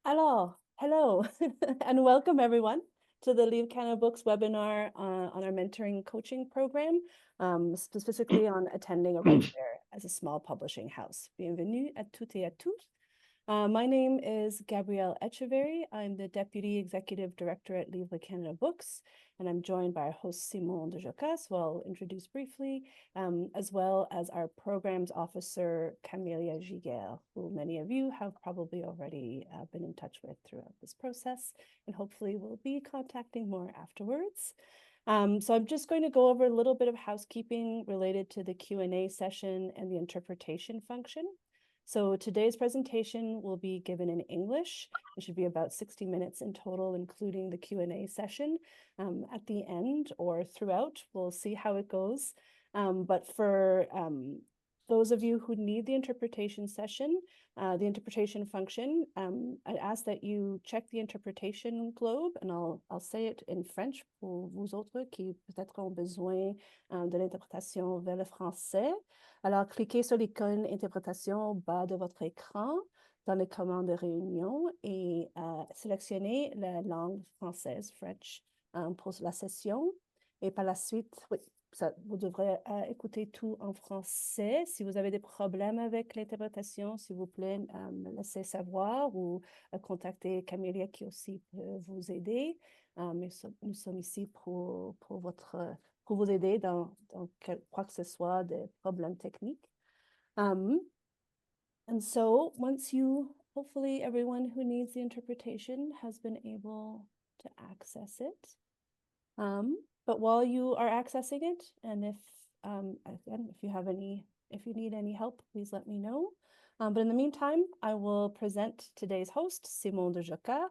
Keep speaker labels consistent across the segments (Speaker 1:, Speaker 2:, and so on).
Speaker 1: Alors, hello, and welcome everyone to the Livres Canada Books webinar on our mentoring coaching program, specifically on attending a rights fair as a small publishing house. Bienvenue à toutes et à tous. My name is Gabrielle Echeverry. I'm the Deputy Executive Director at Livres Canada Books, and I'm joined by our host Simon de Jocas, who I'll introduce briefly, as well as our Programs Officer Camélia Giguère, who many of you have probably already been in touch with throughout this process, and hopefully will be contacting more afterwards. So I'm just going to go over a little bit of housekeeping related to the Q&A session and the interpretation function. So today's presentation will be given in English. It should be about 60 minutes in total, including the Q&A session. At the end or throughout, we'll see how it goes. But for those of you who need the interpretation session, the interpretation function, I ask that you check the interpretation globe, and I'll say it in French pour vous autres qui peut-être ont besoin de l'interprétation vers le français. Alors, cliquez sur l'icône interprétation au bas de votre écran dans les commandes de réunion et sélectionnez la langue française, French, pour la session. Et par la suite, oui, vous devrez écouter tout en français. Si vous avez des problèmes avec l'interprétation, s'il vous plaît, me laissez savoir ou contactez Camélia qui aussi peut vous aider. Mais nous sommes ici pour vous aider dans quoi que ce soit des problèmes techniques. And so once hopefully everyone who needs the interpretation has been able to access it. But while you are accessing it, and if you need any help, please let me know. But in the meantime, I will present today's host, Simon de Jocas.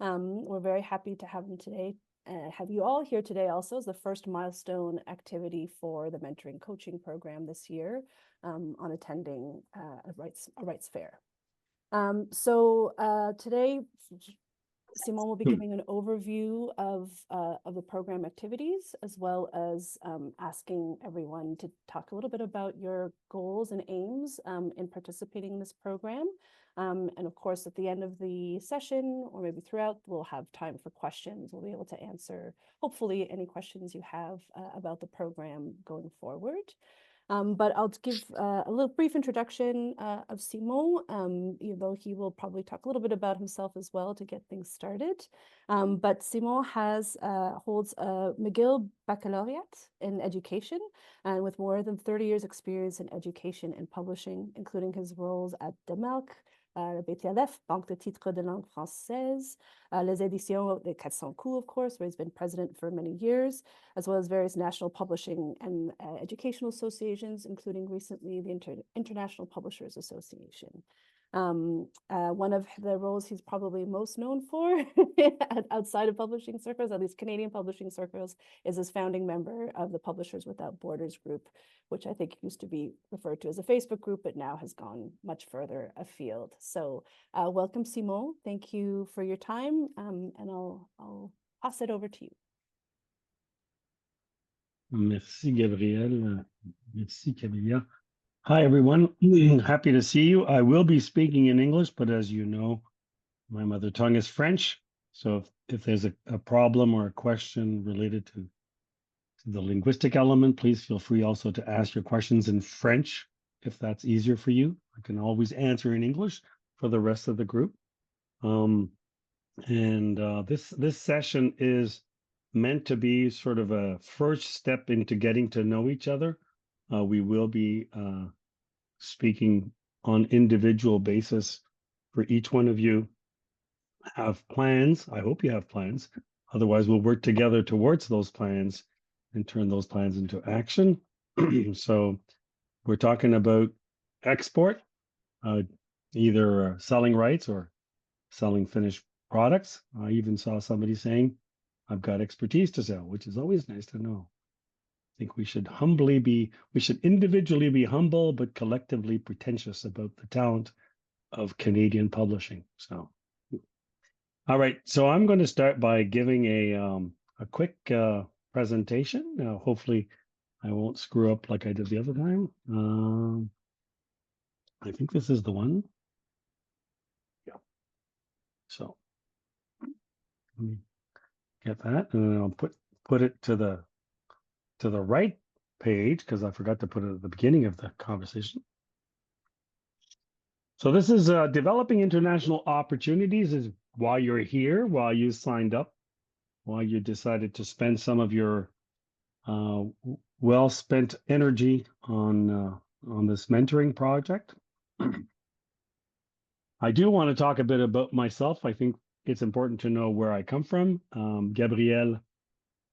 Speaker 1: We're very happy to have him today. Have you all here today also as the first milestone activity for the mentoring coaching program this year on attending a rights fair. So today, Simon will be giving an overview of the program activities, as well as asking everyone to talk a little bit about your goals and aims in participating in this program. And of course, at the end of the session, or maybe throughout, we'll have time for questions. We'll be able to answer, hopefully, any questions you have about the program going forward. But I'll give a little brief introduction of Simon, even though he will probably talk a little bit about himself as well to get things started. But Simon holds a McGill Baccalaureate in education, and with more than 30 years experience in education and publishing, including his roles at Demalc, BTLF, Banque de Titres de Langue Française, Les Éditions des 400 Coups, of course, where he's been president for many years, as well as various national publishing and educational associations, including recently the International Publishers Association. One of the roles he's probably most known for outside of publishing circles, at least Canadian publishing circles, is as founding member of the Publishers Without Borders group, which I think used to be referred to as a Facebook group, but now has gone much further afield. So welcome, Simon. Thank you for your time, and I'll pass it over to you.
Speaker 2: Merci, Gabrielle. Merci, Camélia. Hi, everyone. Happy to see you. I will be speaking in English, but as you know, my mother tongue is French. So if there's a problem or a question related to the linguistic element, please feel free also to ask your questions in French, if that's easier for you. I can always answer in English for the rest of the group. This session is meant to be sort of a first step into getting to know each other. We will be speaking on individual basis for each one of you. Have plans. I hope you have plans. Otherwise, we'll work together towards those plans and turn those plans into action. So we're talking about export, either selling rights or selling finished products. I even saw somebody saying, I've got expertise to sell, which is always nice to know. I think we should individually be humble, but collectively pretentious about the talent of Canadian publishing. So, all right. So I'm going to start by giving a quick presentation. Now, hopefully I won't screw up like I did the other time. I think this is the one. Yeah. So Let me get that, and then I'll put it to the right page because I forgot to put it at the beginning of the conversation. So this is developing international opportunities is why you're here, why you signed up, why you decided to spend some of your uh, well spent energy on this mentoring project. I do want to talk a bit about myself. I think it's important to know where I come from. Gabrielle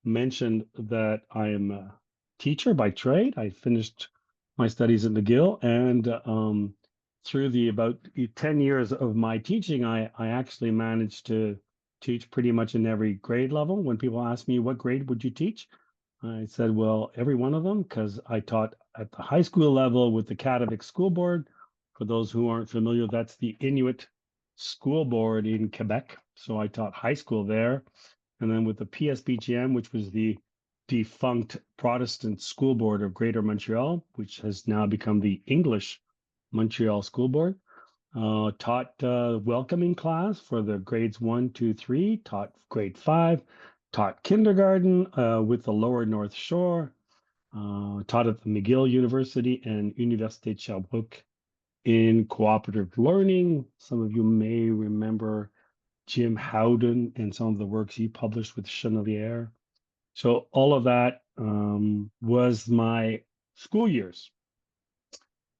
Speaker 2: mentioned that I am a teacher by trade. I finished my studies at McGill, and through the about 10 years of my teaching, I actually managed to teach pretty much in every grade level. When people ask me, what grade would you teach? I said, well, every one of them, because I taught at the high school level with the Kativik School Board. For those who aren't familiar, that's the Inuit school board in Quebec. So I taught high school there. And then with the PSBGM, which was the defunct Protestant School Board of Greater Montreal, which has now become the English Montreal School Board. Taught welcoming class for the grades 1, 2, 3, taught grade 5, taught kindergarten with the Lower North Shore, taught at the McGill University and Université de Sherbrooke in cooperative learning. Some of you may remember Jim Howden and some of the works he published with Chenelier. So all of that was my school years.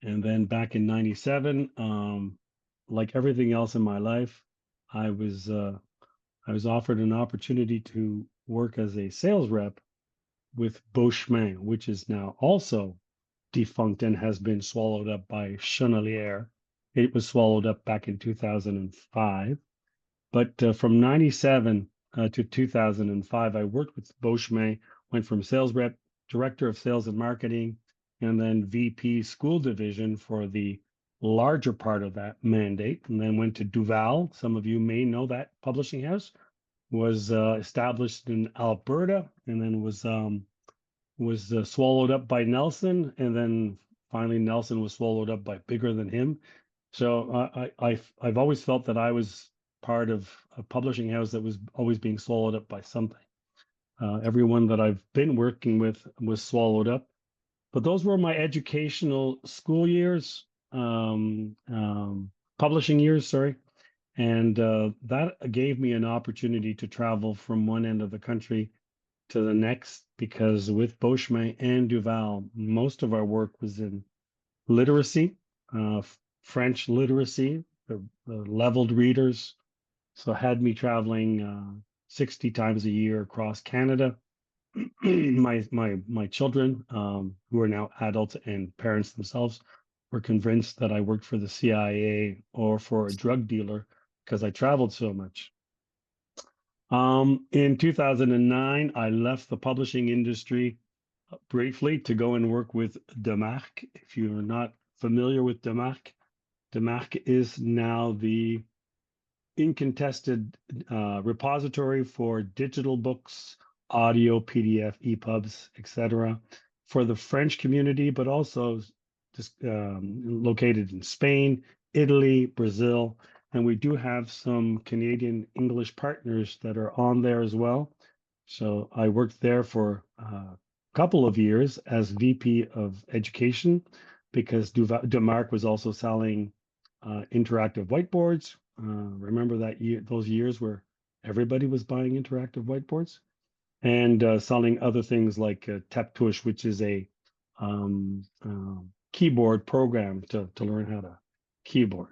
Speaker 2: And then back in 97, like everything else in my life, I was offered an opportunity to work as a sales rep with Beauchemin, which is now also defunct and has been swallowed up by Chenelier. It was swallowed up back in 2005. But from 97 to 2005, I worked with Beauchemin, went from sales rep, director of sales and marketing, and then VP school division for the larger part of that mandate, and then went to Duval. Some of you may know that publishing house was established in Alberta, and then was swallowed up by Nelson, and then finally Nelson was swallowed up by bigger than him. So I've always felt that I was part of a publishing house that was always being swallowed up by something. Everyone that I've been working with was swallowed up. But those were my educational school years, publishing years, sorry. And that gave me an opportunity to travel from one end of the country to the next, because with Beauchemin and Duval, most of our work was in literacy, French literacy, the leveled readers. So had me traveling 60 times a year across Canada. My children, who are now adults and parents themselves, were convinced that I worked for the CIA or for a drug dealer because I traveled so much. In 2009, I left the publishing industry briefly to go and work with Demarque. If you're not familiar with Demarque, Demarque is now the incontested repository for digital books, audio, PDF, EPUBs, etc., for the French community, but also just located in Spain, Italy, Brazil, and we do have some Canadian English partners that are on there as well. So I worked there for a couple of years as VP of Education because Demarque was also selling interactive whiteboards. Remember that year, those years where everybody was buying interactive whiteboards, and selling other things like Taptush, which is a keyboard program to learn how to keyboard.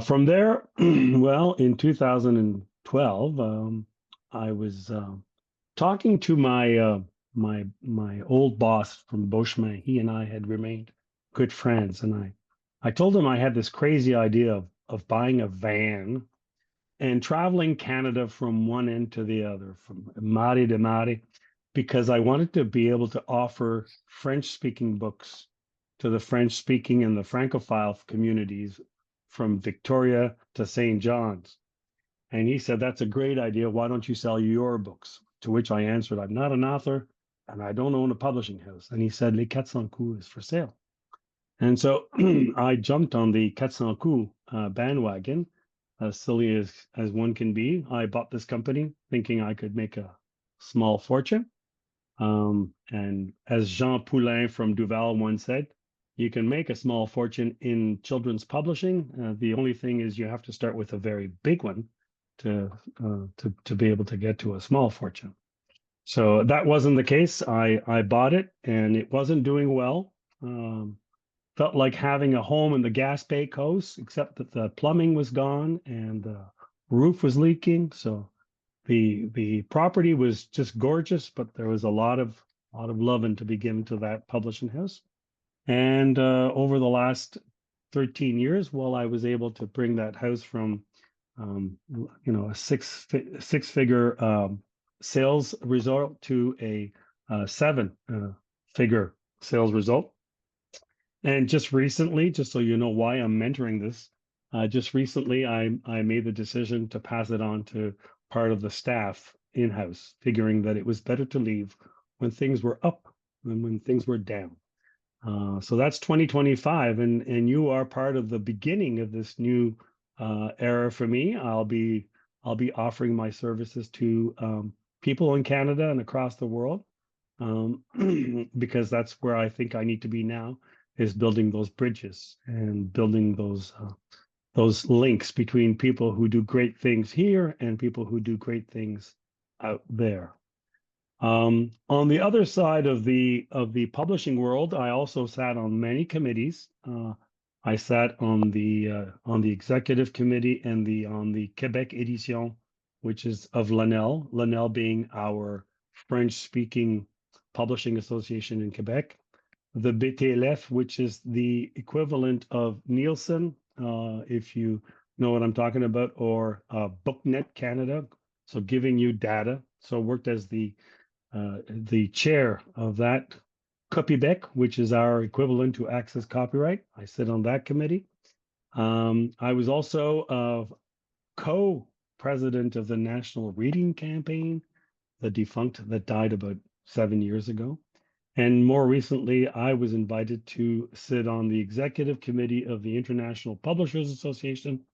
Speaker 2: From there, well, in 2012, I was talking to my old boss from Beauchemin. He and I had remained good friends, and I told him I had this crazy idea of buying a van and traveling Canada from one end to the other, from Mari to Mari, because I wanted to be able to offer French-speaking books to the French-speaking and the Francophile communities from Victoria to St. John's. And he said, that's a great idea. Why don't you sell your books? To which I answered, I'm not an author and I don't own a publishing house. And he said, Les 400 coups is for sale. And so I jumped on the 400 coups bandwagon. as silly as one can be, I bought this company thinking I could make a small fortune. And as Jean Poulain from Duval once said, you can make a small fortune in children's publishing. The only thing is you have to start with a very big one to be able to get to a small fortune. So that wasn't the case. I bought it and it wasn't doing well. Felt like having a home in the Gaspé Coast, except that the plumbing was gone and the roof was leaking. So the property was just gorgeous, but there was a lot of loving to be given to that publishing house. And over the last 13 years, well, I was able to bring that house from a six figure sales result to a seven figure sales result. And just recently, just so you know why I'm mentoring this, just recently I made the decision to pass it on to part of the staff in-house, figuring that it was better to leave when things were up than when things were down. So that's 2025, and you are part of the beginning of this new era for me. I'll be offering my services to people in Canada and across the world, um, because that's where I think I need to be now, is building those bridges and building those links between people who do great things here and people who do great things out there. On the other side of the publishing world, I also sat on many committees. I sat on the executive committee and the on the Quebec Edition, which is of Lanel, Lanel being our French-speaking publishing association in Quebec. The BTLF, which is the equivalent of Nielsen, if you know what I'm talking about, or BookNet Canada, so giving you data. So worked as the chair of that COPIBEC, which is our equivalent to Access Copyright. I sit on that committee. I was also co-president of the National Reading Campaign, the defunct that died about 7 years ago. And more recently, I was invited to sit on the executive committee of the International Publishers Association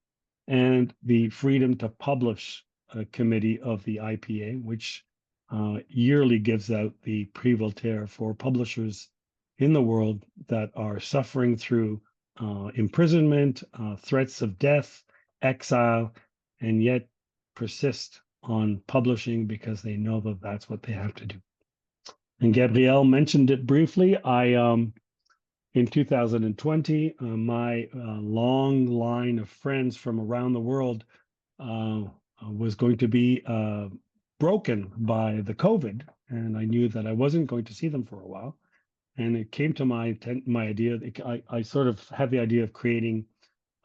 Speaker 2: and the Freedom to Publish committee of the IPA, which yearly gives out the Prix Voltaire for publishers in the world that are suffering through imprisonment, threats of death, exile, and yet persist on publishing because they know that that's what they have to do. And Gabrielle mentioned it briefly. In 2020, my long line of friends from around the world was going to be broken by the COVID, and I knew that I wasn't going to see them for a while. And it came to my idea. I sort of had the idea of creating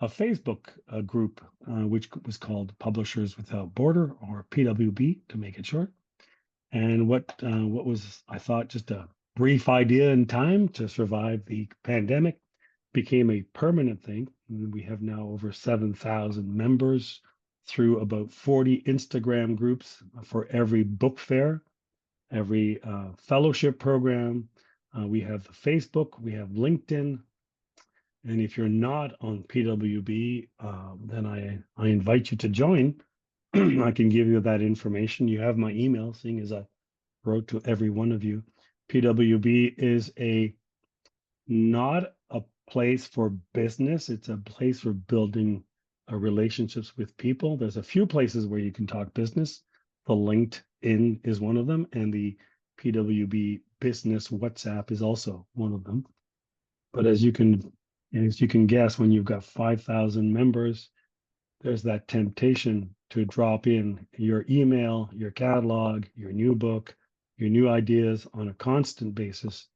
Speaker 2: a Facebook group, which was called Publishers Without Border, or PWB to make it short. And what was, I thought, just a brief idea in time to survive the pandemic became a permanent thing. And we have now over 7,000 members through about 40 Instagram groups for every book fair, every fellowship program. We have Facebook, we have LinkedIn. And if you're not on PWB, then I invite you to join. I can give you that information. You have my email, seeing as I wrote to every one of you. PWB is not a place for business. It's a place for building relationships with people. There's a few places where you can talk business. The LinkedIn is one of them, and the PWB Business WhatsApp is also one of them. But as you can guess, when you've got 5,000 members, there's that temptation to drop in your email, your catalog, your new book, your new ideas on a constant basis.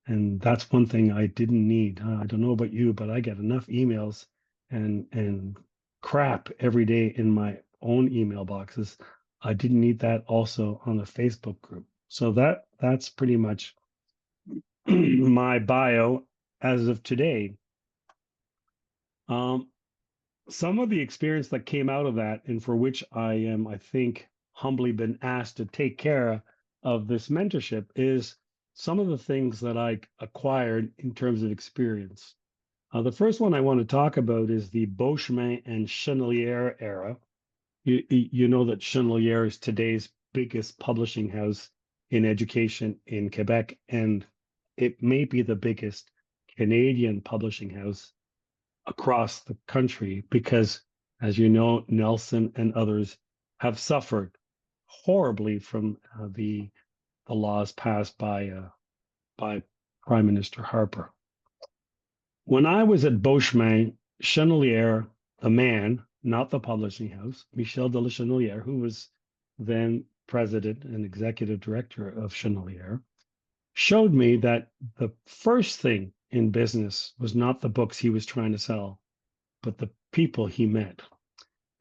Speaker 2: And that's one thing I didn't need. I don't know about you, but I get enough emails and crap every day in my own email boxes. I didn't need that also on the Facebook group. So that's pretty much my bio as of today. Some of the experience that came out of that, and for which I think, humbly been asked to take care of this mentorship, is some of the things that I acquired in terms of experience. The first one I want to talk about is the Beauchemin and Chenelier era. You know that Chenelier is today's biggest publishing house in education in Quebec, and it may be the biggest Canadian publishing house across the country because, as you know, Nelson and others have suffered horribly from the laws passed by Prime Minister Harper. When I was at Beauchemin, Chenelier, the man, not the publishing house, Michel de la Chenelier, who was then president and executive director of Chenelier, showed me that the first thing in business was not the books he was trying to sell, but the people he met.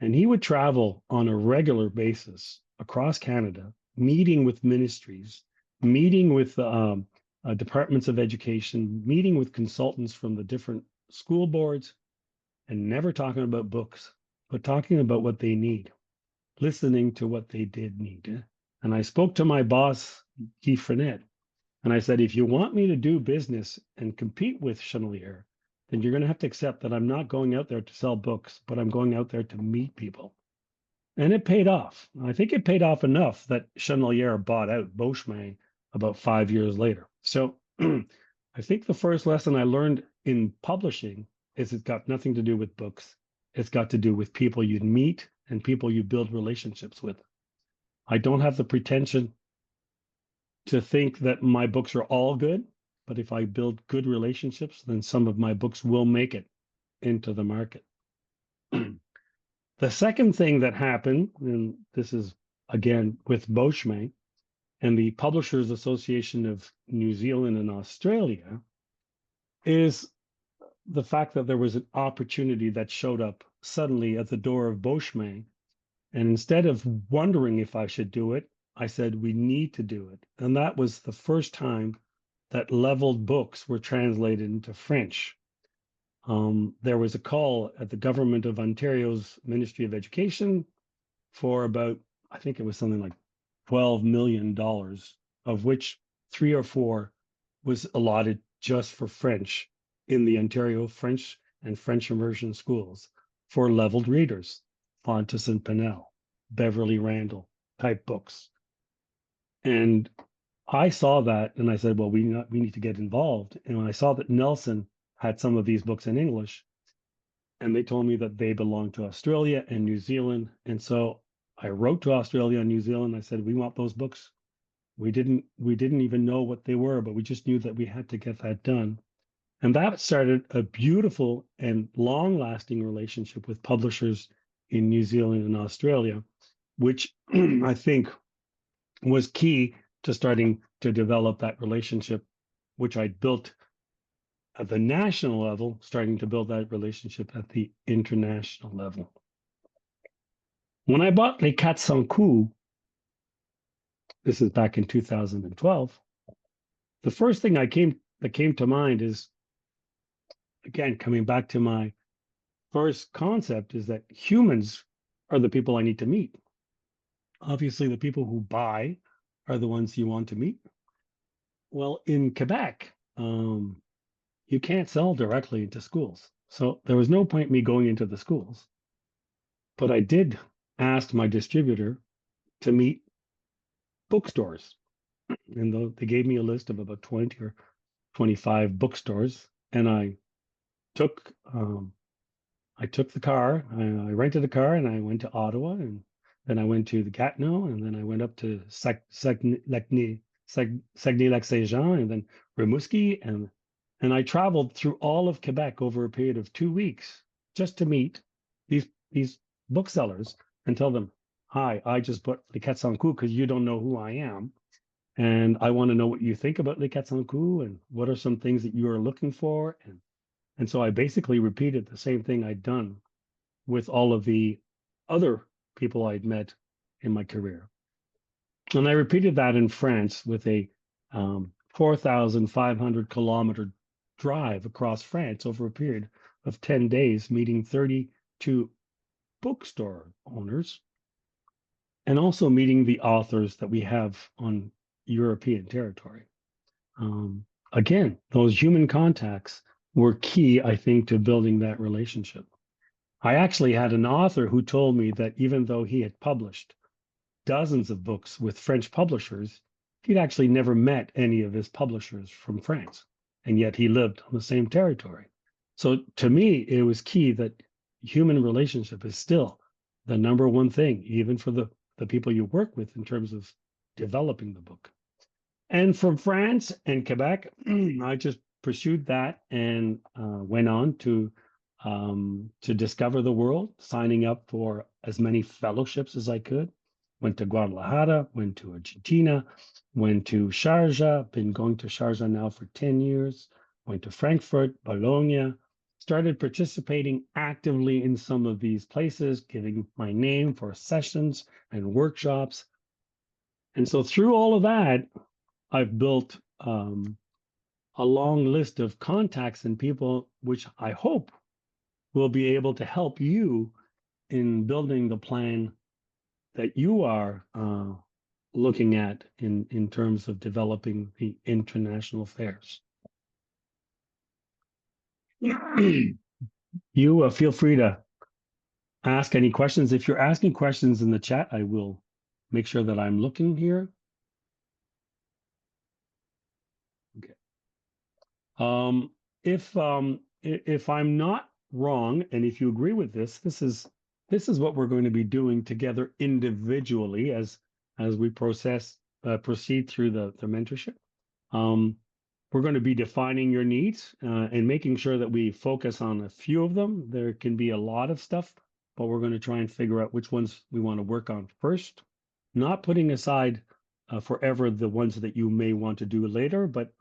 Speaker 2: And he would travel on a regular basis across Canada, meeting with ministries, meeting with departments of education, meeting with consultants from the different school boards, and never talking about books, but talking about what they need, listening to what they did need. And I spoke to my boss, Guy Frenet, and I said, if you want me to do business and compete with Chenelier, then you're going to have to accept that I'm not going out there to sell books, but I'm going out there to meet people. And it paid off. I think it paid off enough that Chenelier bought out Beauchemin about 5 years later. So I think the first lesson I learned in publishing is it's got nothing to do with books. It's got to do with people you meet and people you build relationships with. I don't have the pretension to think that my books are all good, but if I build good relationships, then some of my books will make it into the market. The second thing that happened, and this is again with Beauchemin and the Publishers Association of New Zealand and Australia, is the fact that there was an opportunity that showed up suddenly at the door of Beauchemin. And instead of wondering if I should do it, I said, we need to do it. And that was the first time that leveled books were translated into French. There was a call at the government of Ontario's Ministry of Education for about, I think it was something like $12 million, of which 3 or 4 was allotted just for French in the Ontario French and French immersion schools for leveled readers, Fontes and Pinnell, Beverly Randall type books. And I saw that and I said, well, we need to get involved. And when I saw that Nelson had some of these books in English, and they told me that they belonged to Australia and New Zealand. And so I wrote to Australia and New Zealand. I said, we want those books. We didn't even know what they were, but we just knew that we had to get that done. And that started a beautiful and long-lasting relationship with publishers in New Zealand and Australia, which I think was key to starting to develop that relationship, which I built at the national level, starting to build that relationship at the international level. When I bought Les 400 Coups, this is back in 2012, the first thing that came to mind is, again, coming back to my first concept, is that humans are the people I need to meet. Obviously, the people who buy are the ones you want to meet. Well, in Quebec, you can't sell directly into schools. So there was no point me going into the schools. But I did ask my distributor to meet bookstores. And they gave me a list of about 20 or 25 bookstores. And took I took the car, I rented a car and I went to Ottawa, and then I went to the Gatineau, and then I went up to Saguenay-Lac-Saint-Jean, and then Rimouski, and I traveled through all of Quebec over a period of 2 weeks just to meet these booksellers and tell them, hi, I just bought Les 400 Coups because you don't know who I am. And I want to know what you think about Les 400 Coups and what are some things that you are looking for. And so I basically repeated the same thing I'd done with all of the other people I'd met in my career. And I repeated that in France with a 4,500 kilometer drive across France over a period of 10 days, meeting 32 bookstore owners and also meeting the authors that we have on European territory. Again, those human contacts were key, I think, to building that relationship. I actually had an author who told me that even though he had published dozens of books with French publishers, he'd actually never met any of his publishers from France. And yet he lived on the same territory. So to me, it was key that human relationship is still the number one thing, even for the people you work with in terms of developing the book. And from France and Quebec, I just pursued that and went on to discover the world, signing up for as many fellowships as I could. Went to Guadalajara, went to Argentina, went to Sharjah, been going to Sharjah now for 10 years, went to Frankfurt, Bologna, started participating actively in some of these places, giving my name for sessions and workshops. And so through all of that, I've built a long list of contacts and people, which I hope will be able to help you in building the plan that you are looking at in terms of developing the international affairs. You feel free to ask any questions. If you're asking questions in the chat, I will make sure that I'm looking here. Okay. If I'm not wrong, and if you agree with this, this is what we're going to be doing together individually as we proceed through the mentorship. We're going to be defining your needs and making sure that we focus on a few of them. There can be a lot of stuff, but we're going to try and figure out which ones we want to work on first, not putting aside forever the ones that you may want to do later, but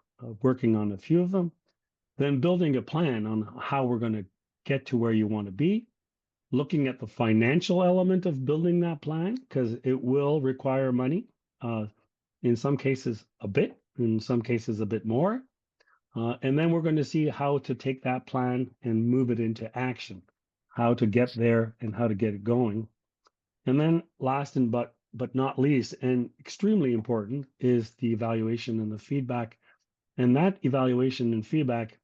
Speaker 2: working on a few of them, then building a plan on how we're going to get to where you want to be, looking at the financial element of building that plan, because it will require money. In some cases, a bit, in some cases, a bit more. And then we're going to see how to take that plan and move it into action, how to get there and how to get it going. And then last and but not least, and extremely important, is the evaluation and the feedback. And that evaluation and feedback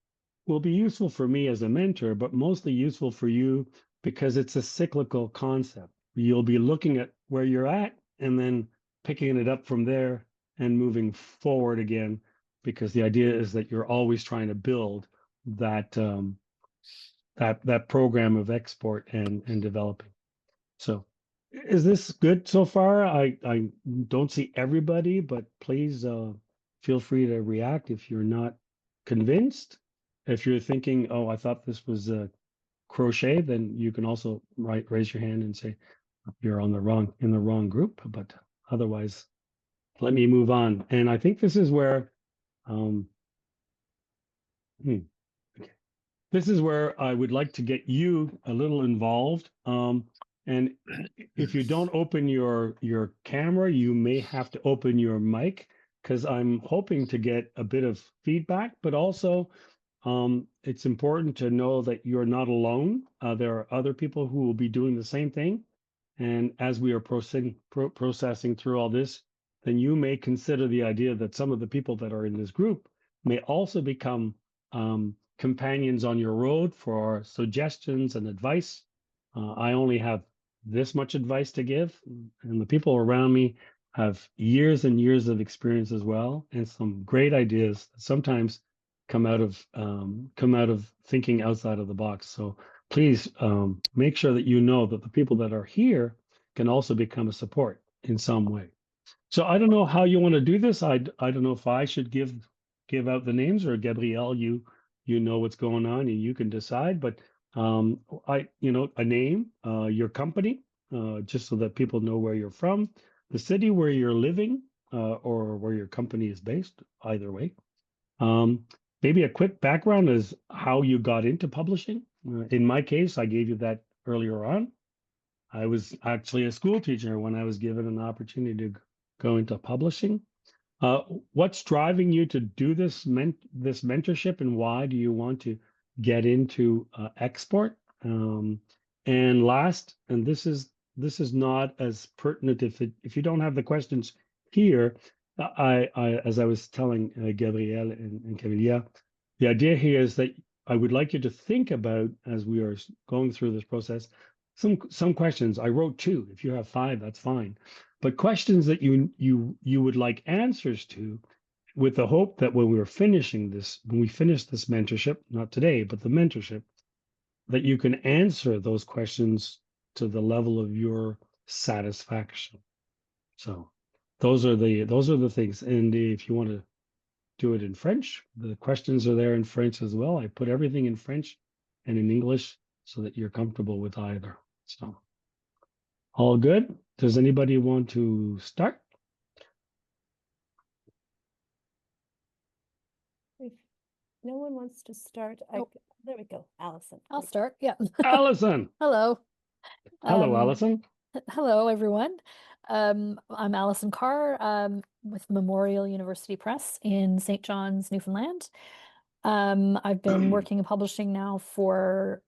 Speaker 2: will be useful for me as a mentor, but mostly useful for you because it's a cyclical concept. You'll be looking at where you're at and then picking it up from there and moving forward again, because the idea is that you're always trying to build that that program of export and developing. So is this good so far? I don't see everybody, but please feel free to react if you're not convinced. If you're thinking, oh, I thought this was crochet, then you can also raise your hand and say you're on in the wrong group. But otherwise, let me move on. And I think this is where um, okay. This is where I would like to get you a little involved. And if you don't open your camera, you may have to open your mic because I'm hoping to get a bit of feedback, but also it's important to know that you're not alone. There are other people who will be doing the same thing. And as we are processing through all this, then you may consider the idea that some of the people that are in this group may also become companions on your road for suggestions and advice. I only have this much advice to give, and the people around me have years and years of experience as well, and some great ideas that sometimes come out of thinking outside of the box. So please make sure that you know that the people that are here can also become a support in some way. So I don't know how you want to do this. I don't know if I should give out the names, or Gabrielle, you know what's going on and you can decide. But a name, your company, just so that people know where you're from, the city where you're living, or where your company is based, either way. Maybe a quick background is how you got into publishing. In my case, I gave you that earlier on. I was actually a school teacher when I was given an opportunity to go into publishing. Uh, what's driving you to do this mentorship, and why do you want to get into export? And last, and this is not as pertinent if you don't have the questions here. I as I was telling Gabrielle and Cavilla, the idea here is that I would like you to think about, as we are going through this process, some questions. I wrote two. If you have five, that's fine. But questions that you would like answers to, with the hope that when we finish this mentorship, not today, but the mentorship, that you can answer those questions to the level of your satisfaction. So those are the things. And if you want to do it in French, the questions are there in French as well. I put everything in French and in English so that you're comfortable with either. So all good. Does anybody want to start?
Speaker 1: If no one wants to start, there we go, Allison.
Speaker 3: I'll start. Yeah.
Speaker 2: Allison.
Speaker 3: Hello.
Speaker 2: Hello, Allison.
Speaker 3: Hello, everyone. I'm Allison Carr, with Memorial University Press in St. John's, Newfoundland. I've been working in publishing now for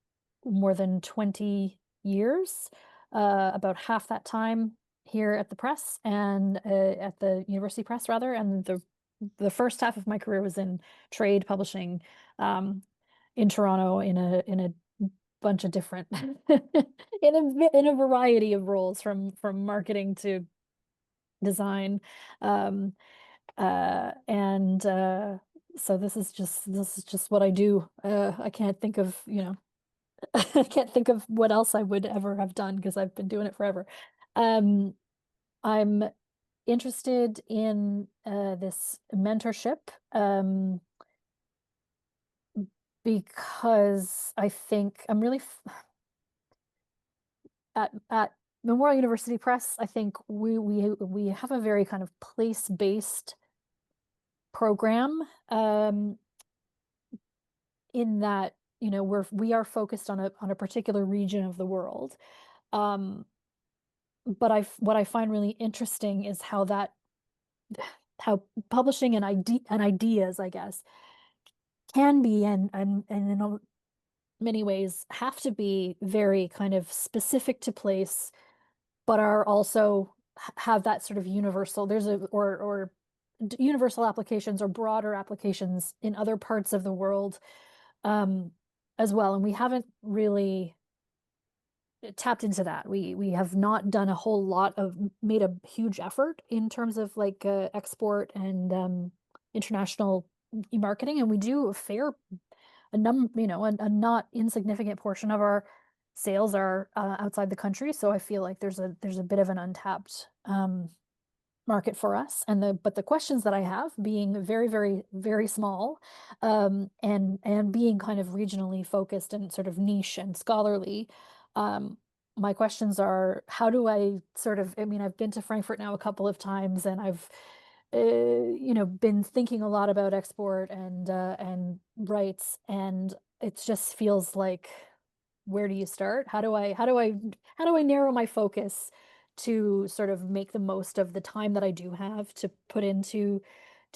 Speaker 3: more than 20 years, about half that time here at the press and at the University Press rather, and the first half of my career was in trade publishing in Toronto in a bunch of different in a variety of roles from marketing to design, and so this is just what I do. I can't think of, I can't think of what else I would ever have done because I've been doing it forever. Um, I'm interested in this mentorship because I think I'm really at Memorial University Press. I think we have a very kind of place-based program, in that, we are focused on a particular region of the world. But what I find really interesting is how publishing and ideas, I guess, can be and in many ways have to be very kind of specific to place, but are also have that sort of universal, there's a or universal applications or broader applications in other parts of the world, as well. And we haven't really tapped into that. We have not done a whole lot of made a huge effort in terms of like export and international marketing, and we do a not insignificant portion of our sales are outside the country. So I feel like there's a bit of an untapped market for us. But the questions that I have, being very, very, very small, and being kind of regionally focused and sort of niche and scholarly, my questions are, how do I sort of, I mean, I've been to Frankfurt now a couple of times, and I've been thinking a lot about export and rights, and it just feels like, where do you start? How do I narrow my focus to sort of make the most of the time that I do have to put into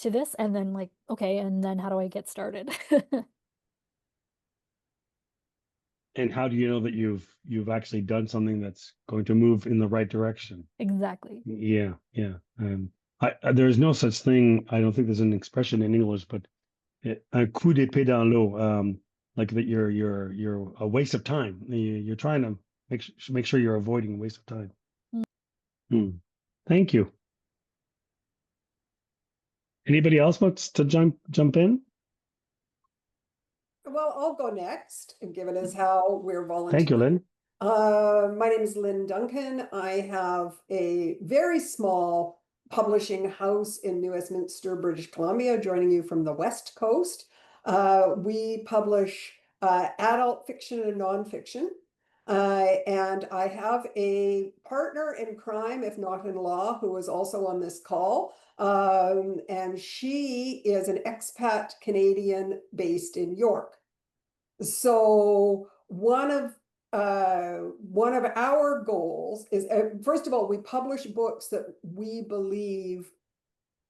Speaker 3: this, and then, like, okay, and then how do I get started?
Speaker 2: And how do you know that you've actually done something that's going to move in the right direction?
Speaker 3: Exactly.
Speaker 2: Yeah, yeah. There's no such thing. I don't think there's an expression in English, but un coup d'épée dans l'eau, like that you're a waste of time. You're trying to make sure you're avoiding waste of time.
Speaker 3: Mm.
Speaker 2: Hmm. Thank you. Anybody else wants to jump in?
Speaker 4: Well, I'll go next, given as how we're
Speaker 2: Thank you,
Speaker 4: volunteering.
Speaker 2: Lynn.
Speaker 4: My name is Lynn Duncan. I have a very small publishing house in New Westminster, British Columbia, joining you from the West Coast. We publish adult fiction and nonfiction. And I have a partner in crime, if not in law, who is also on this call. And she is an expat Canadian based in York. So one of our goals is, first of all, we publish books that we believe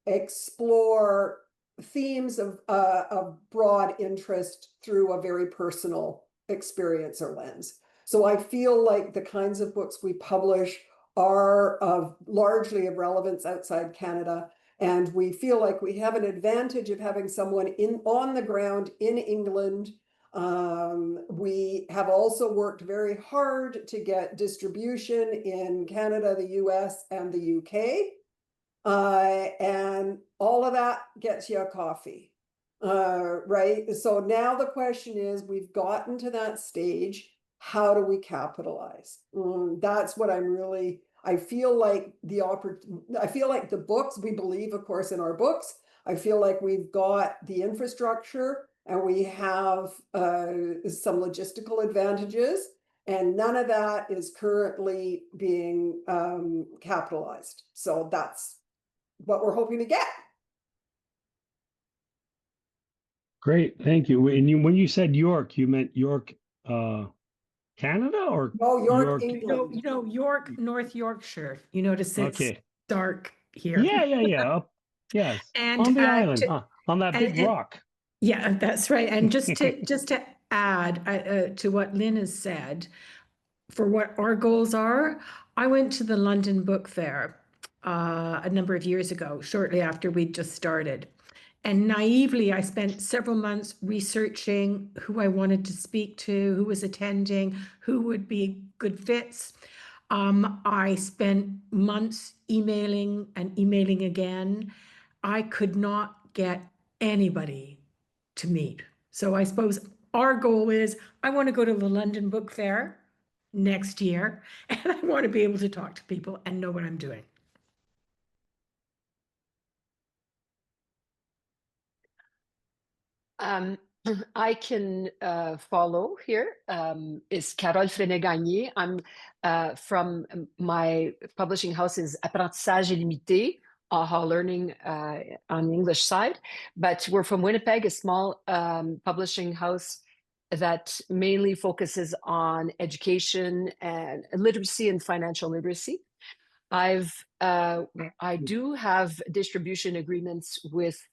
Speaker 4: explore themes of broad interest through a very personal experience or lens. So I feel like the kinds of books we publish are largely of relevance outside Canada, and we feel like we have an advantage of having someone on the ground in England, We have also worked very hard to get distribution in Canada, the US, and the UK. And all of that gets you a coffee. Right? So now the question is, we've gotten to that stage. How do we capitalize? That's what I feel like I feel like the books, we believe, of course, in our books. I feel like we've got the infrastructure and we have some logistical advantages, and none of that is currently being capitalized. So that's what we're hoping to get.
Speaker 2: Great, thank you. When you said York, you meant York, Canada, or
Speaker 4: No, York, England.
Speaker 5: York, North Yorkshire, to sit
Speaker 2: Okay.
Speaker 5: dark here.
Speaker 2: Yeah. Yes,
Speaker 5: And
Speaker 2: on the island, on that big rock.
Speaker 5: Yeah, that's right. And just to add to what Lynn has said, for what our goals are, I went to the London Book Fair a number of years ago, shortly after we'd just started. And naively, I spent several months researching who I wanted to speak to, who was attending, who would be good fits. I spent months emailing and emailing again. I could not get anybody to meet. So I suppose our goal is, I want to go to the London Book Fair next year, and I want to be able to talk to people and know what I'm doing.
Speaker 6: I can follow here. Is Carole Frenet-Gagné. I'm from my publishing house is Apprentissage Illimité, AHA Learning on the English side. But we're from Winnipeg, a small publishing house that mainly focuses on education and literacy and financial literacy. I do have distribution agreements with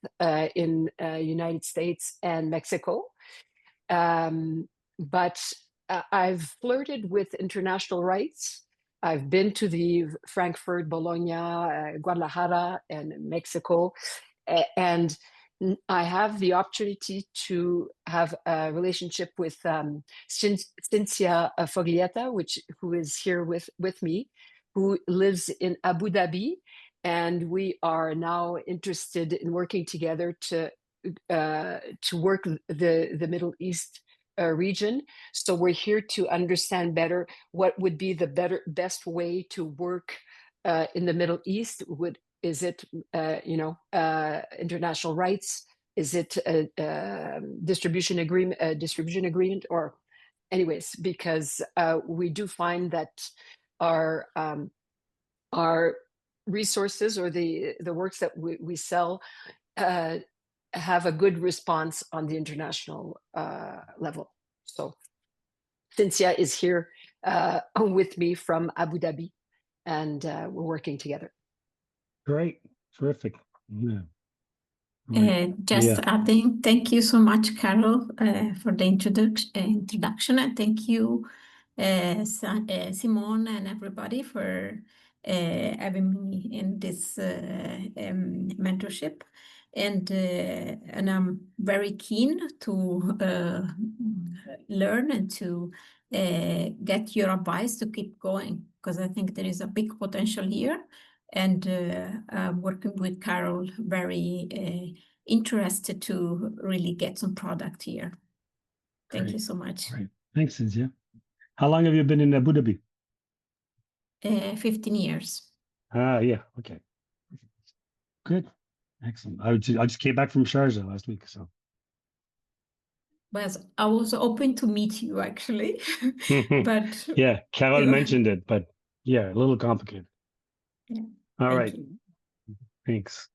Speaker 6: in United States and Mexico, but I've flirted with international rights. I've been to the Frankfurt, Bologna, Guadalajara, and Mexico, and I have the opportunity to have a relationship with Cynthia Foglietta, who is here with me, who lives in Abu Dhabi, and we are now interested in working together to work the Middle East region. So we're here to understand better what would be the best way to work in the Middle East. Is it international rights? Is it a distribution agreement, or anyways? Because we do find that our resources, or the works that we sell, have a good response on the international level. So Cynthia is here with me from Abu Dhabi, and we're working together.
Speaker 2: Great, terrific. Yeah.
Speaker 7: Just adding, thank you so much, Carol, for the introduction, and thank you, Simone and everybody, for having me in this mentorship. And I'm very keen to learn and to get your advice to keep going, because I think there is a big potential here. And working with Carol, very interested to really get some product here. Thank you so much.
Speaker 2: Great. Thanks, Cynthia. How long have you been in Abu Dhabi?
Speaker 7: 15 years.
Speaker 2: Yeah, okay. Good, excellent. I just came back from Sharjah last week, so.
Speaker 7: But I was hoping to meet you, actually. But
Speaker 2: yeah, Carol mentioned it, but yeah, a little complicated.
Speaker 7: Yeah.
Speaker 2: All
Speaker 7: Thank
Speaker 2: right.
Speaker 7: you.
Speaker 2: Thanks.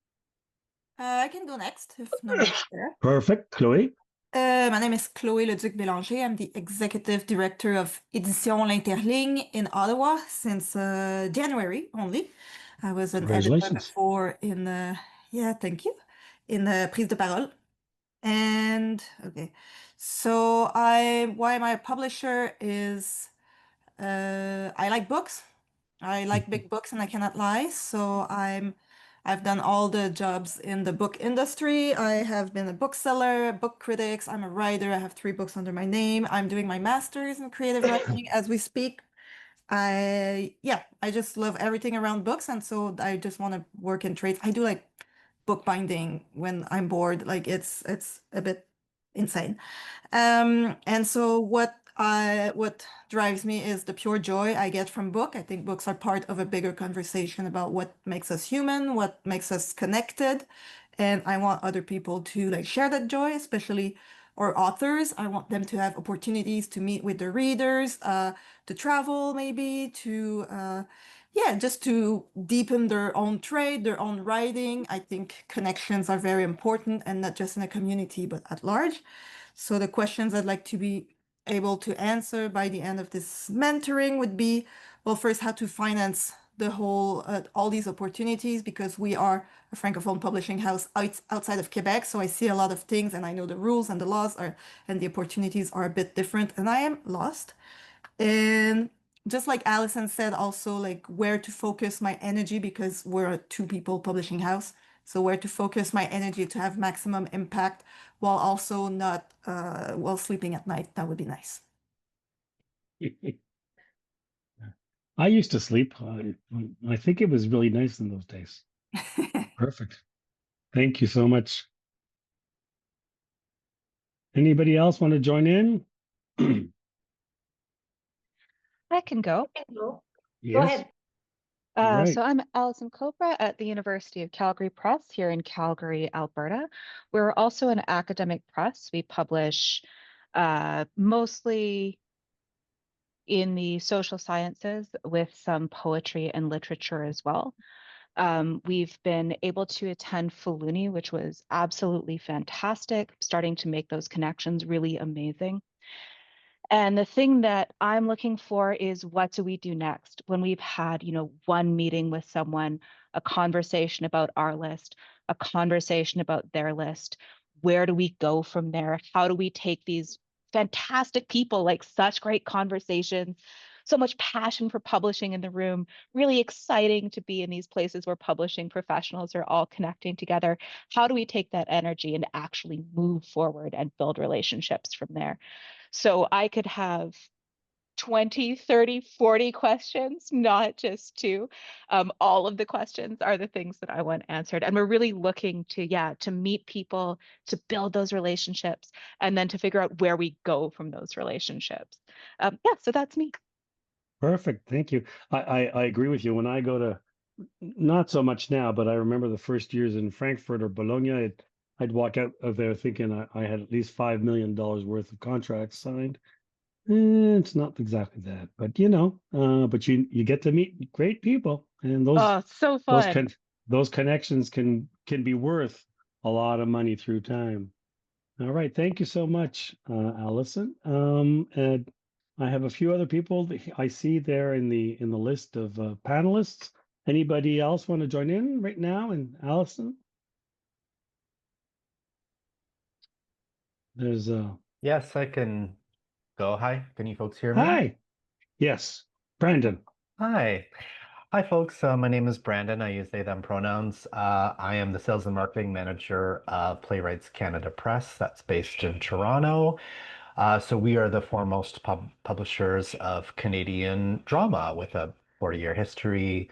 Speaker 8: I can go next if nobody's there.
Speaker 2: Perfect. Chloe?
Speaker 8: My name is Chloé Leduc Bélanger. I'm the executive director of Édition L'Interligne in Ottawa since January only. I was an editor
Speaker 2: Congratulations.
Speaker 8: before in thank you, in Prise de Parole. And okay, so why my publisher is I like books. I like big books, and I cannot lie. So I'm I've done all the jobs in the book industry. I have been a bookseller, book critics. I'm a writer. I have 3 books under my name. I'm doing my master's in creative writing as we speak. I just love everything around books, and so I just want to work in trades. I do like bookbinding when I'm bored. Like it's a bit insane. And so what drives me is the pure joy I get from book. I think books are part of a bigger conversation about what makes us human, what makes us connected, and I want other people to like share that joy, especially or authors. I want them to have opportunities to meet with their readers, to travel maybe, to yeah, just to deepen their own trade, their own writing. I think connections are very important, and not just in a community, but at large. So the questions I'd like to be able to answer by the end of this mentoring would be, well, first, how to finance the whole, all these opportunities, because we are a Francophone publishing house outside of Quebec. So I see a lot of things, and I know the rules and the laws are, and the opportunities are a bit different, and I am lost. And just like Allison said, also like where to focus my energy, because we're a 2 people publishing house. So where to focus my energy to have maximum impact while also not while sleeping at night. That would be nice.
Speaker 2: I used to sleep. I think it was really nice in those days. Perfect. Thank you so much. Anybody else want to join in?
Speaker 9: I can go.
Speaker 10: Go
Speaker 2: Yes.
Speaker 10: ahead.
Speaker 2: Right.
Speaker 9: So I'm Alison Copra at the University of Calgary Press here in Calgary, Alberta. We're also an academic press. We publish mostly in the social sciences with some poetry and literature as well. We've been able to attend Faluni, which was absolutely fantastic, starting to make those connections really amazing. And the thing that I'm looking for is what do we do next? When we've had, one meeting with someone, a conversation about our list, a conversation about their list, where do we go from there? How do we take these fantastic people, like such great conversations, so much passion for publishing in the room, really exciting to be in these places where publishing professionals are all connecting together. How do we take that energy and actually move forward and build relationships from there? So I could have 20, 30, 40 questions, not just 2. All of the questions are the things that I want answered. And we're really looking to meet people, to build those relationships, and then to figure out where we go from those relationships. So that's me.
Speaker 2: Perfect. Thank you. I agree with you. When I go to, not so much now, but I remember the first years in Frankfurt or Bologna, I'd walk out of there thinking I had at least $5 million worth of contracts signed. It's not exactly that, but but you get to meet great people, and
Speaker 9: Oh, so
Speaker 2: those
Speaker 9: fun.
Speaker 2: those connections can be worth a lot of money through time. All right, thank you so much, Allison. And I have a few other people that I see there in the list of panelists. Anybody else want to join in right now? And Allison, there's
Speaker 10: Yes, I can go. Hi, can you folks hear me?
Speaker 2: hi, yes, Brandon.
Speaker 10: Hi. Hi, folks. My name is Brandon. I use they, them pronouns. I am the sales and marketing manager of Playwrights Canada Press, that's based in Toronto. So we are the foremost publishers of Canadian drama with a 40-year history.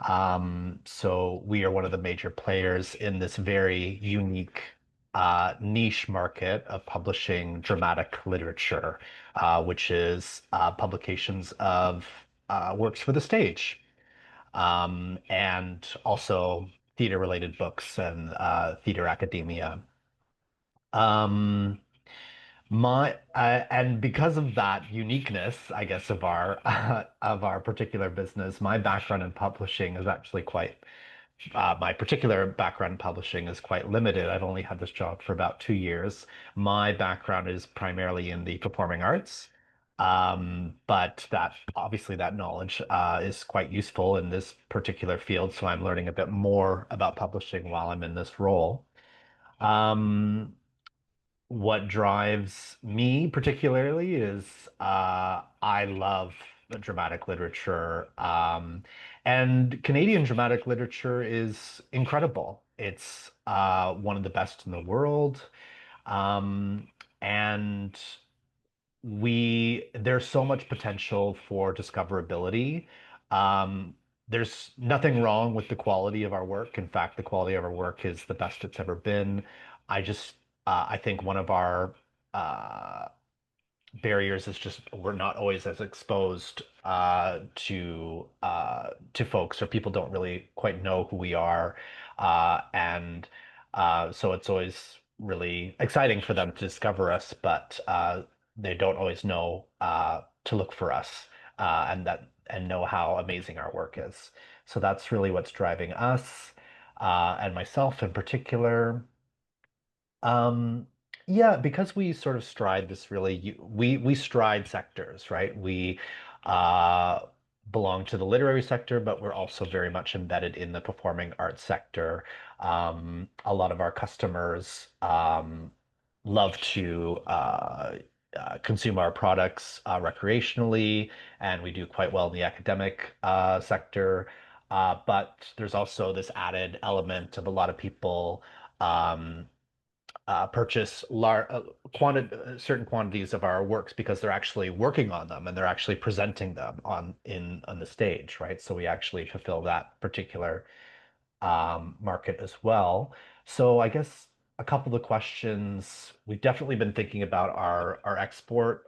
Speaker 10: So we are one of the major players in this very unique niche market of publishing dramatic literature, which is publications of works for the stage, and also theater-related books and theater academia. Um, and because of that uniqueness, I guess, of our of our particular business, my background in publishing is actually quite my particular background in publishing is quite limited. I've only had this job for about 2 years. My background is primarily in the performing arts, but that obviously that knowledge is quite useful in this particular field. So I'm learning a bit more about publishing while I'm in this role. Um, what drives me particularly is I love dramatic literature. And Canadian dramatic literature is incredible. It's one of the best in the world. Um, and there's so much potential for discoverability. Um, there's nothing wrong with the quality of our work. In fact, the quality of our work is the best it's ever been. I think one of our uh, barriers is just we're not always as exposed to folks, or people don't really quite know who we are, and so it's always really exciting for them to discover us, but they don't always know to look for us, and know how amazing our work is. So that's really what's driving us, and myself in particular. Um, yeah, because we sort of stride this really, we stride sectors, right? We uh, belong to the literary sector, but we're also very much embedded in the performing arts sector. A lot of our customers love to consume our products recreationally, and we do quite well in the academic sector. But there's also this added element of a lot of people. Um, Purchase certain quantities of our works because they're actually working on them and they're actually presenting them on the stage, right? So we actually fulfill that particular market as well. So I guess a couple of questions we've definitely been thinking about our export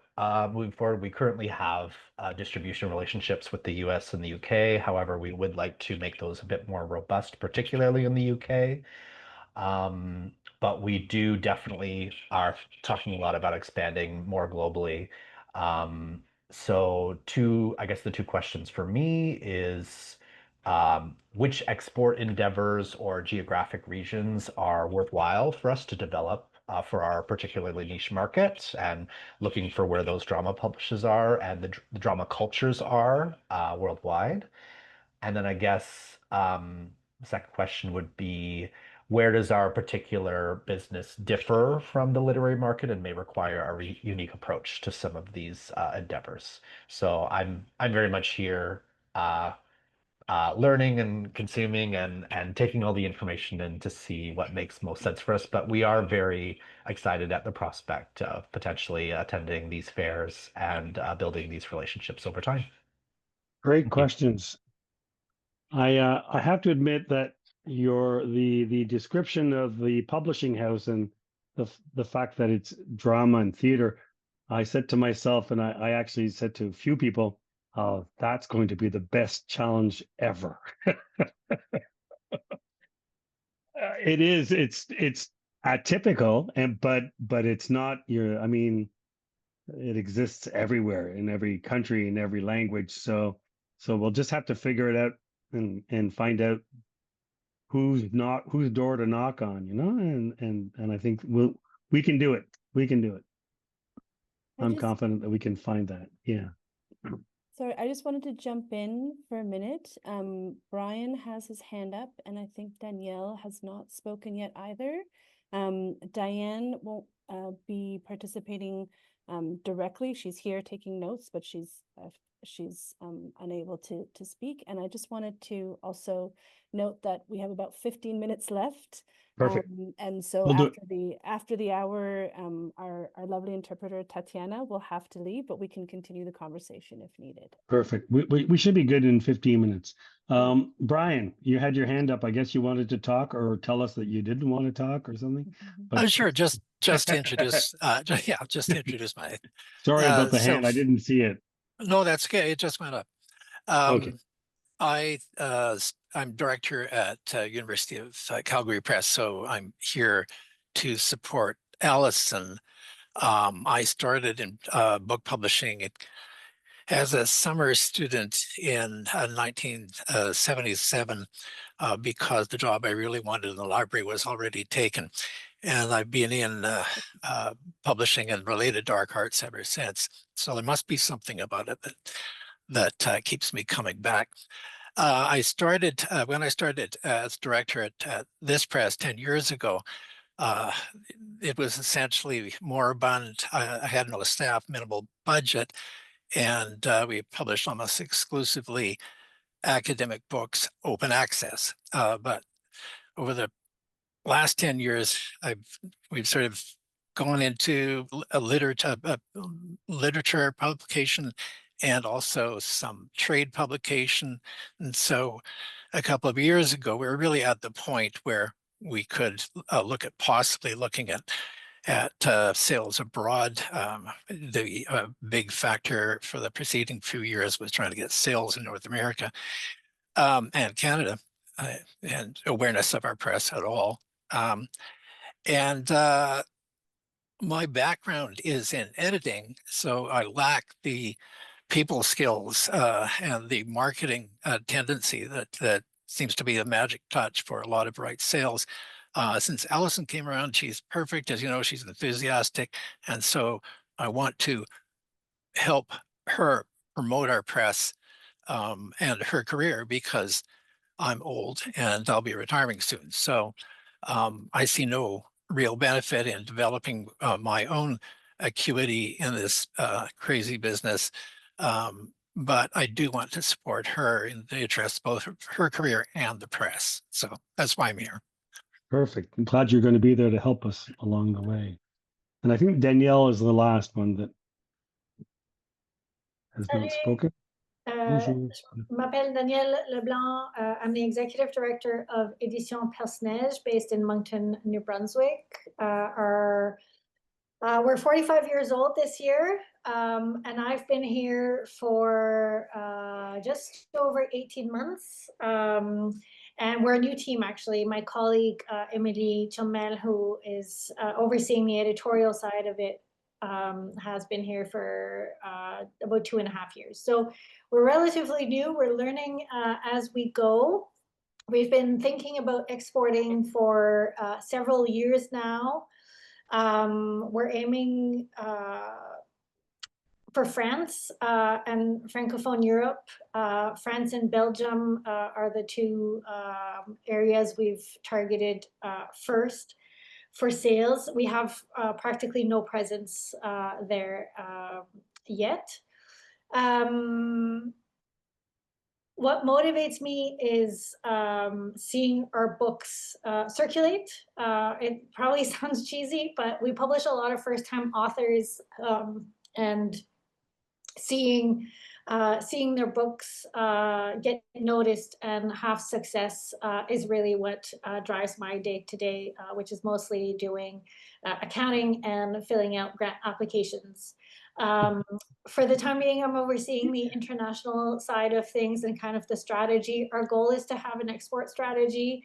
Speaker 10: moving forward. We currently have distribution relationships with the US and the UK. However, we would like to make those a bit more robust, particularly in the UK. But we do definitely are talking a lot about expanding more globally. I guess the two questions for me is which export endeavors or geographic regions are worthwhile for us to develop for our particularly niche market, and looking for where those drama publishers are and the drama cultures are worldwide. And then I guess the second question would be, where does our particular business differ from the literary market and may require a unique approach to some of these endeavors? So I'm very much here learning and consuming and taking all the information in to see what makes most sense for us. But we are very excited at the prospect of potentially attending these fairs and building these relationships over time.
Speaker 2: Great
Speaker 10: Thank you.
Speaker 2: questions. I have to admit that the description of the publishing house and the fact that it's drama and theater, I said to myself, and I actually said to a few people, oh, that's going to be the best challenge ever. It is. It's atypical, but it's not I mean, it exists everywhere in every country, in every language. So we'll just have to figure it out and find out whose door to knock on, and I think we can do it. We can do it. I'm confident that we can find that. Yeah.
Speaker 1: Sorry, I just wanted to jump in for a minute. Brian has his hand up, and I think Danielle has not spoken yet either. Diane won't be participating directly. She's here taking notes, but she's unable to speak. And I just wanted to also note that we have about 15 minutes left.
Speaker 2: Perfect.
Speaker 1: And so after the hour, our lovely interpreter Tatiana will have to leave, but we can continue the conversation if needed.
Speaker 2: Perfect. We should be good in 15 minutes. Brian, you had your hand up. I guess you wanted to talk or tell us that you didn't want to talk or something. But...
Speaker 11: sure. Just to introduce. Just to introduce my.
Speaker 2: Sorry about the hand. I didn't see it.
Speaker 11: No, that's okay. It just went up.
Speaker 2: Okay.
Speaker 11: I'm director at University of Calgary Press, so I'm here to support Allison. I started in book publishing as a summer student in 1977 because the job I really wanted in the library was already taken. And I've been in publishing and related dark arts ever since. So there must be something about it that keeps me coming back. I started when I started as director at this press 10 years ago. It was essentially moribund. I had no staff, minimal budget, and we publish almost exclusively academic books, open access. But over the last 10 years, we've sort of gone into a literature publication and also some trade publication. And so a couple of years ago, we were really at the point where we could look at possibly looking at sales abroad. The big factor for the preceding few years was trying to get sales in North America and Canada, and awareness of our press at all. And my background is in editing, so I lack the people skills and the marketing tendency that seems to be a magic touch for a lot of right sales. Since Allison came around, she's perfect. As you know, she's enthusiastic. And so I want to help her promote our press and her career, because I'm old and I'll be retiring soon. So I see no real benefit in developing my own acuity in this crazy business. But I do want to support her in the interest of both her career and the press. So that's why I'm here.
Speaker 2: Perfect. I'm glad you're going to be there to help us along the way. And I think Danielle is the last one that has not spoken. Bonjour.
Speaker 12: Je m'appelle Danielle Leblanc. I'm the executive director of Édition Personnage based in Moncton, New Brunswick. We're 45 years old this year, and I've been here for just over 18 months. And we're a new team, actually. My colleague, Emily Chomel, who is overseeing the editorial side of it, has been here for about 2.5 years. So we're relatively new. We're learning as we go. We've been thinking about exporting for several years now. We're aiming for France and Francophone Europe. France and Belgium are the two areas we've targeted first for sales. We have practically no presence there yet. What motivates me is seeing our books circulate. It probably sounds cheesy, but we publish a lot of first-time authors, and seeing their books get noticed and have success is really what drives my day-to-day, which is mostly doing accounting and filling out grant applications. For the time being, I'm overseeing the international side of things and kind of the strategy. Our goal is to have an export strategy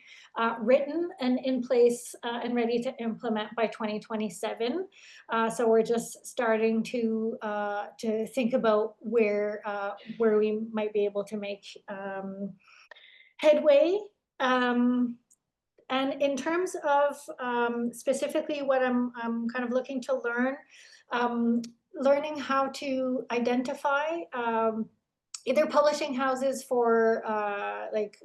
Speaker 12: written and in place and ready to implement by 2027. So we're just starting to think about where we might be able to make headway. And in terms of specifically what I'm kind of looking to learn, learning how to identify either publishing houses for like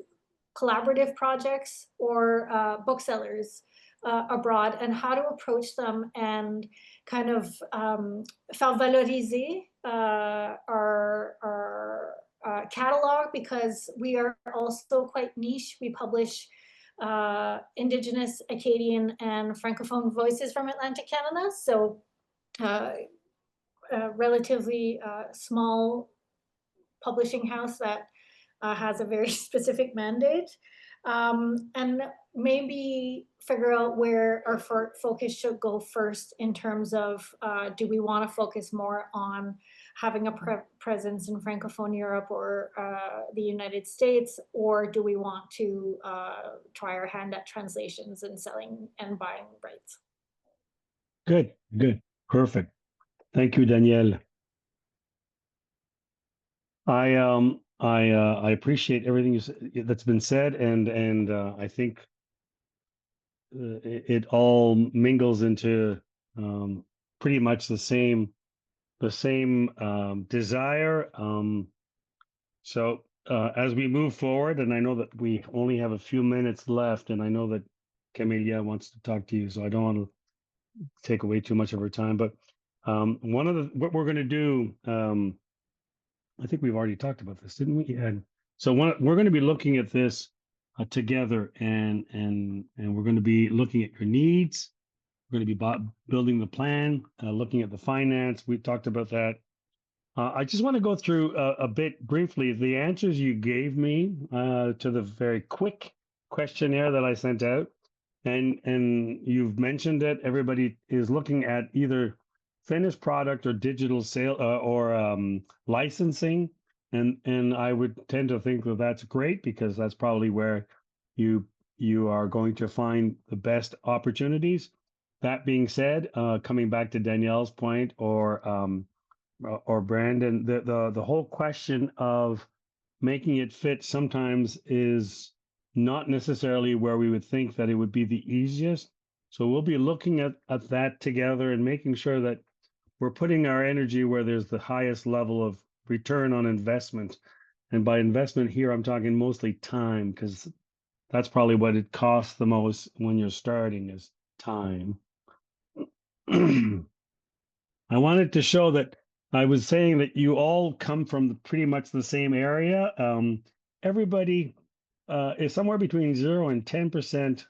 Speaker 12: collaborative projects or booksellers abroad, and how to approach them and kind of faire valoriser our catalog, because we are also quite niche. We publish Indigenous, Acadian, and Francophone voices from Atlantic Canada. So a relatively small publishing house that has a very specific mandate, and maybe figure out where our focus should go first in terms of do we want to focus more on having a presence in Francophone Europe or the United States, or do we want to try our hand at translations and selling and buying rights?
Speaker 2: Good, perfect. Thank you, Danielle. I appreciate everything that's been said, and I think it all mingles into pretty much the same desire. So as we move forward, and I know that we only have a few minutes left, and I know that Camelia wants to talk to you, so I don't want to take away too much of her time. But what we're going to do I think we've already talked about this, didn't we? And so we're going to be looking at this together, and we're going to be looking at your needs. We're going to be building the plan, looking at the finance. We talked about that. I just want to go through a bit briefly the answers you gave me to the very quick questionnaire that I sent out, and you've mentioned it. Everybody is looking at either finished product or digital sale or licensing, and I would tend to think that that's great because that's probably where you are going to find the best opportunities. That being said, coming back to Danielle's point or Brandon, the whole question of making it fit sometimes is not necessarily where we would think that it would be the easiest. So we'll be looking at that together and making sure that we're putting our energy where there's the highest level of return on investment. And by investment here, I'm talking mostly time, because that's probably what it costs the most when you're starting is time. I wanted to show that I was saying that you all come from pretty much the same area. Everybody is somewhere between 0 and 10%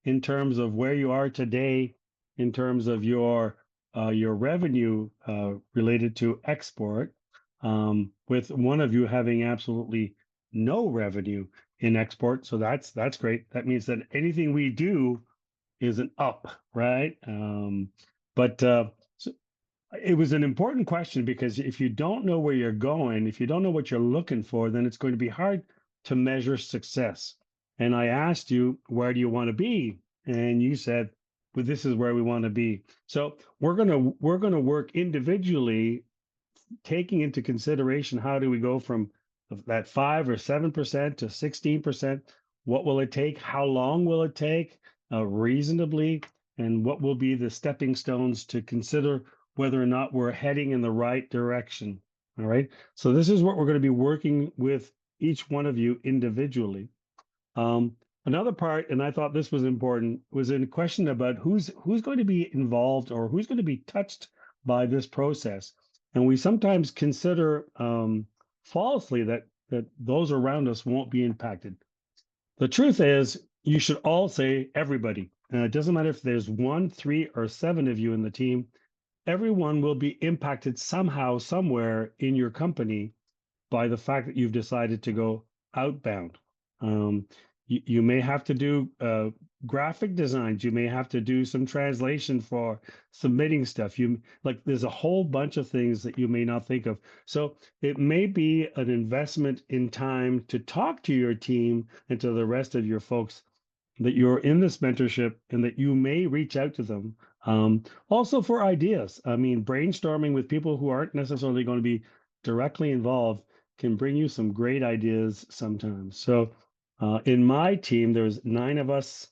Speaker 2: in terms of where you are today, in terms of your revenue related to export, with one of you having absolutely no revenue in export. So that's great. That means that anything we do is an up, right? But so it was an important question because if you don't know where you're going, if you don't know what you're looking for, then it's going to be hard to measure success. And I asked you, where do you want to be? And you said, well, this is where we want to be. So we're gonna work individually, taking into consideration how do we go from that 5 or 7% to 16%. What will it take? How long will it take? Reasonably, and what will be the stepping stones to consider whether or not we're heading in the right direction. All right. So this is what we're going to be working with each one of you individually. Another part, and I thought this was important, was a question about who's going to be involved or who's going to be touched by this process. And we sometimes consider falsely that those around us won't be impacted. The truth is, you should all say everybody. It doesn't matter if there's 1, 3, or 7 of you in the team. Everyone will be impacted somehow, somewhere in your company by the fact that you've decided to go outbound. You may have to do graphic designs. You may have to do some translation for submitting stuff. There's a whole bunch of things that you may not think of. So it may be an investment in time to talk to your team and to the rest of your folks that you're in this mentorship and that you may reach out to them. Also for ideas. I mean, brainstorming with people who aren't necessarily going to be directly involved can bring you some great ideas sometimes. So in my team, there's 9 of us,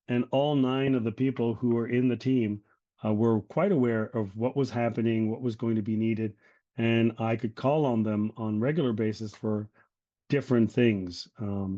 Speaker 2: and all 9 of the people who are in the team were quite aware of what was happening, what was going to be needed, and I could call on them on regular basis for different things,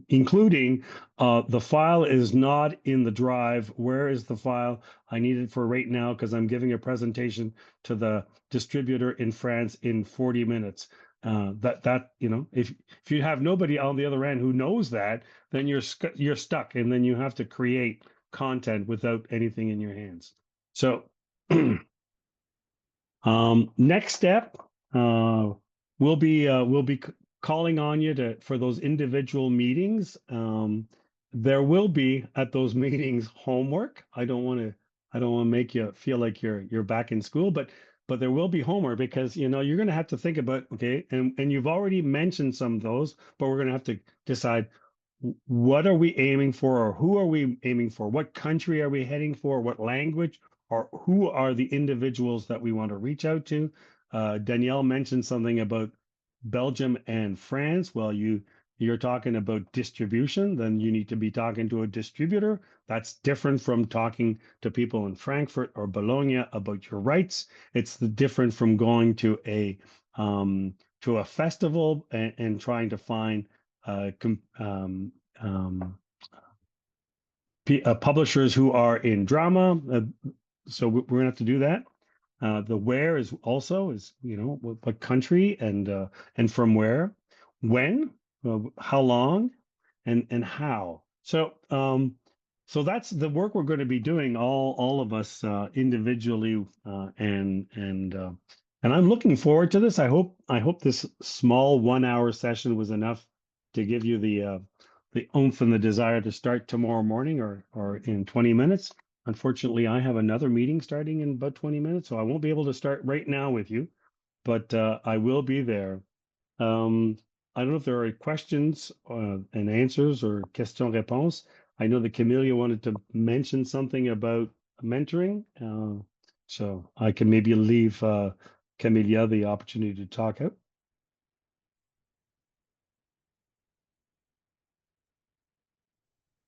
Speaker 2: including the file is not in the drive. Where is the file? I need it for right now because I'm giving a presentation to the distributor in France in 40 minutes. If you have nobody on the other end who knows that, then you're stuck, and then you have to create content without anything in your hands. So next step, we'll be calling on you for those individual meetings. There will be at those meetings homework. I don't want to make you feel like you're back in school, but there will be homework because you're going to have to think about, okay, and you've already mentioned some of those, but we're going to have to decide what are we aiming for, or who are we aiming for? What country are we heading for? What language? Or who are the individuals that we want to reach out to? Danielle mentioned something about Belgium and France. Well, you're talking about distribution, then you need to be talking to a distributor. That's different from talking to people in Frankfurt or Bologna about your rights. It's different from going to a festival and trying to find publishers who are in drama. So we're going to have to do that. The where is also what country and from where, when, how long, and how. So that's the work we're going to be doing, all of us individually, and I'm looking forward to this. I hope this small 1 hour session was enough to give you the oomph and the desire to start tomorrow morning or in 20 minutes. Unfortunately, I have another meeting starting in about 20 minutes, so I won't be able to start right now with you, but I will be there. I don't know if there are questions and answers or questions-réponses. I know that Camelia wanted to mention something about mentoring, so I can maybe leave Camelia the opportunity to talk out.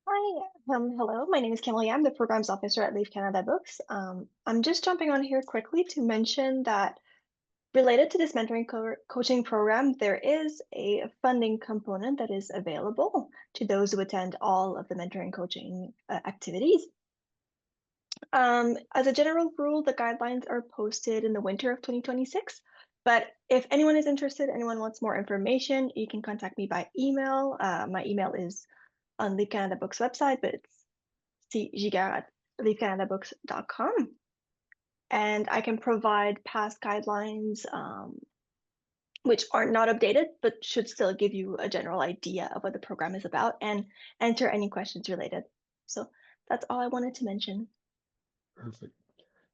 Speaker 13: Hi, hello, my name is Kimberly. I'm the Programs Officer at Livres Canada Books. I'm just jumping on here quickly to mention that related to this mentoring coaching program, there is a funding component that is available to those who attend all of the mentoring coaching activities. As a general rule, the guidelines are posted in the winter of 2026. But if anyone is interested, anyone wants more information, you can contact me by email. My email is on Livres Canada Books website, but it's cgigar@livrescanadabooks.com. And I can provide past guidelines, which are not updated, but should still give you a general idea of what the program is about and answer any questions related. So that's all I wanted to mention.
Speaker 2: Perfect.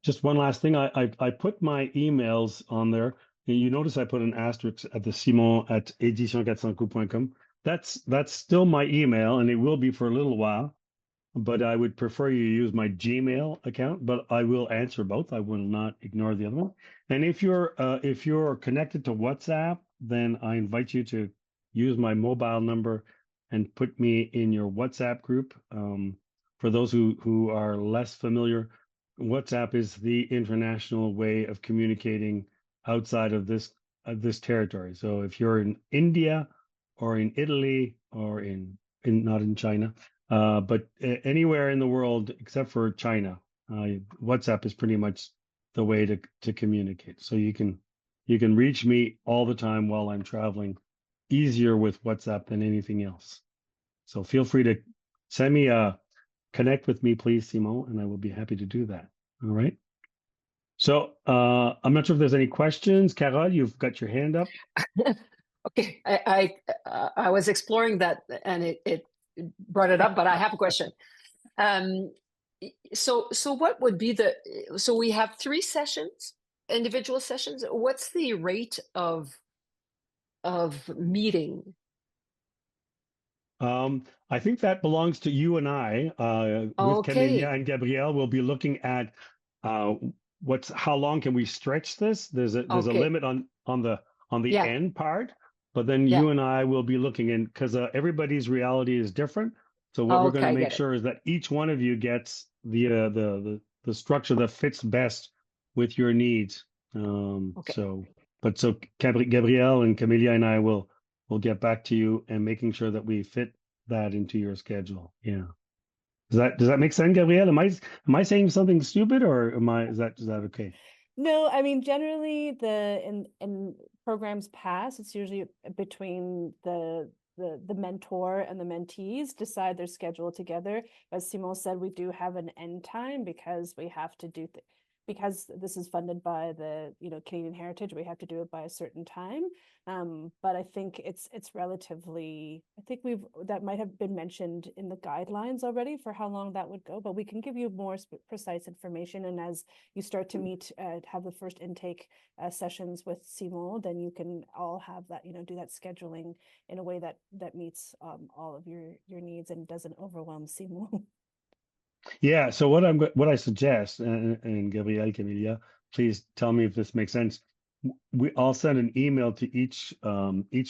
Speaker 2: Just one last thing. I put my emails on there. You notice I put an asterisk at the simon@edition400coups.com. That's still my email, and it will be for a little while. But I would prefer you use my Gmail account. But I will answer both. I will not ignore the other one. And if you're connected to WhatsApp, then I invite you to use my mobile number and put me in your WhatsApp group. For those who are less familiar, WhatsApp is the international way of communicating outside of this territory. So if you're in India or in Italy or in not in China, but anywhere in the world except for China, WhatsApp is pretty much the way to communicate. So you can reach me all the time while I'm traveling, easier with WhatsApp than anything else. So feel free to send me connect with me, please, Simon, and I will be happy to do that. All right. So I'm not sure if there's any questions. Carol, you've got your hand up.
Speaker 6: Okay, I was exploring that and it brought it up, but I have a question. So what would be so we have 3 sessions, individual sessions. What's the rate of meeting?
Speaker 2: I think that belongs to you and I. With Camelia and Gabrielle, we'll be looking at how long can we stretch this? There's a limit on the end part, but then you and I will be looking in because everybody's reality is different. So what we're going to make sure is that each one of you gets the structure that fits best with your needs. So Gabrielle and Camelia and I will get back to you and making sure that we fit that into your schedule. Yeah. Does that make sense, Gabrielle? Am I saying something stupid or is that okay?
Speaker 1: No, I mean generally in programs past, it's usually between the mentor and the mentees decide their schedule together. As Simon said, we do have an end time because we have to do because this is funded by the Canadian Heritage, we have to do it by a certain time. But I think it's relatively, I think that might have been mentioned in the guidelines already for how long that would go, but we can give you more precise information. And as you start to meet, have the first intake sessions with Simon, then you can all have that, do that scheduling in a way that meets all of your needs and doesn't overwhelm Simon.
Speaker 2: Yeah. So what I suggest, and Gabrielle, Camelia, please tell me if this makes sense. I'll send an email to each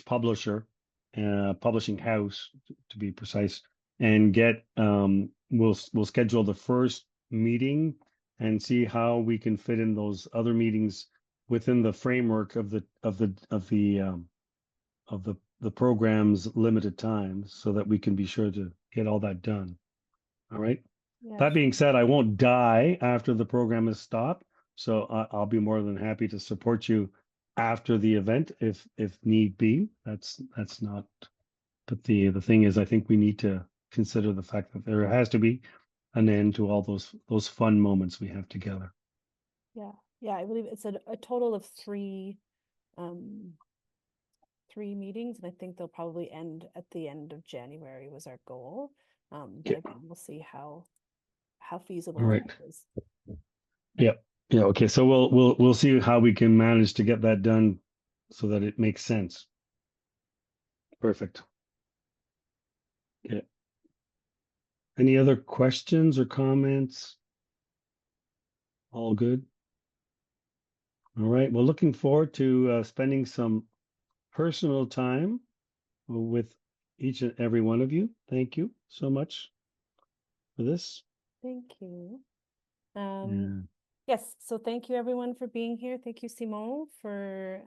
Speaker 2: publisher, publishing house to be precise, and we'll schedule the first meeting and see how we can fit in those other meetings within the framework of the program's limited time, so that we can be sure to get all that done. All right. Yeah. That being said, I won't die after the program is stopped. So I'll be more than happy to support you after the event if need be. That's not. But the thing is, I think we need to consider the fact that there has to be an end to all those fun moments we have together.
Speaker 1: Yeah, I believe it's a total of three meetings, and I think they'll probably end at the end of January was our goal. But again, we'll see how feasible
Speaker 2: All right.
Speaker 1: that is.
Speaker 2: Yeah. Okay. So we'll see how we can manage to get that done so that it makes sense. Perfect. Yeah. Any other questions or comments? All good. All right. Well, looking forward to spending some personal time with each and every one of you. Thank you so much for this.
Speaker 1: Thank you.
Speaker 2: Yeah.
Speaker 1: Yes, so thank you everyone for being here. Thank you, Simon, for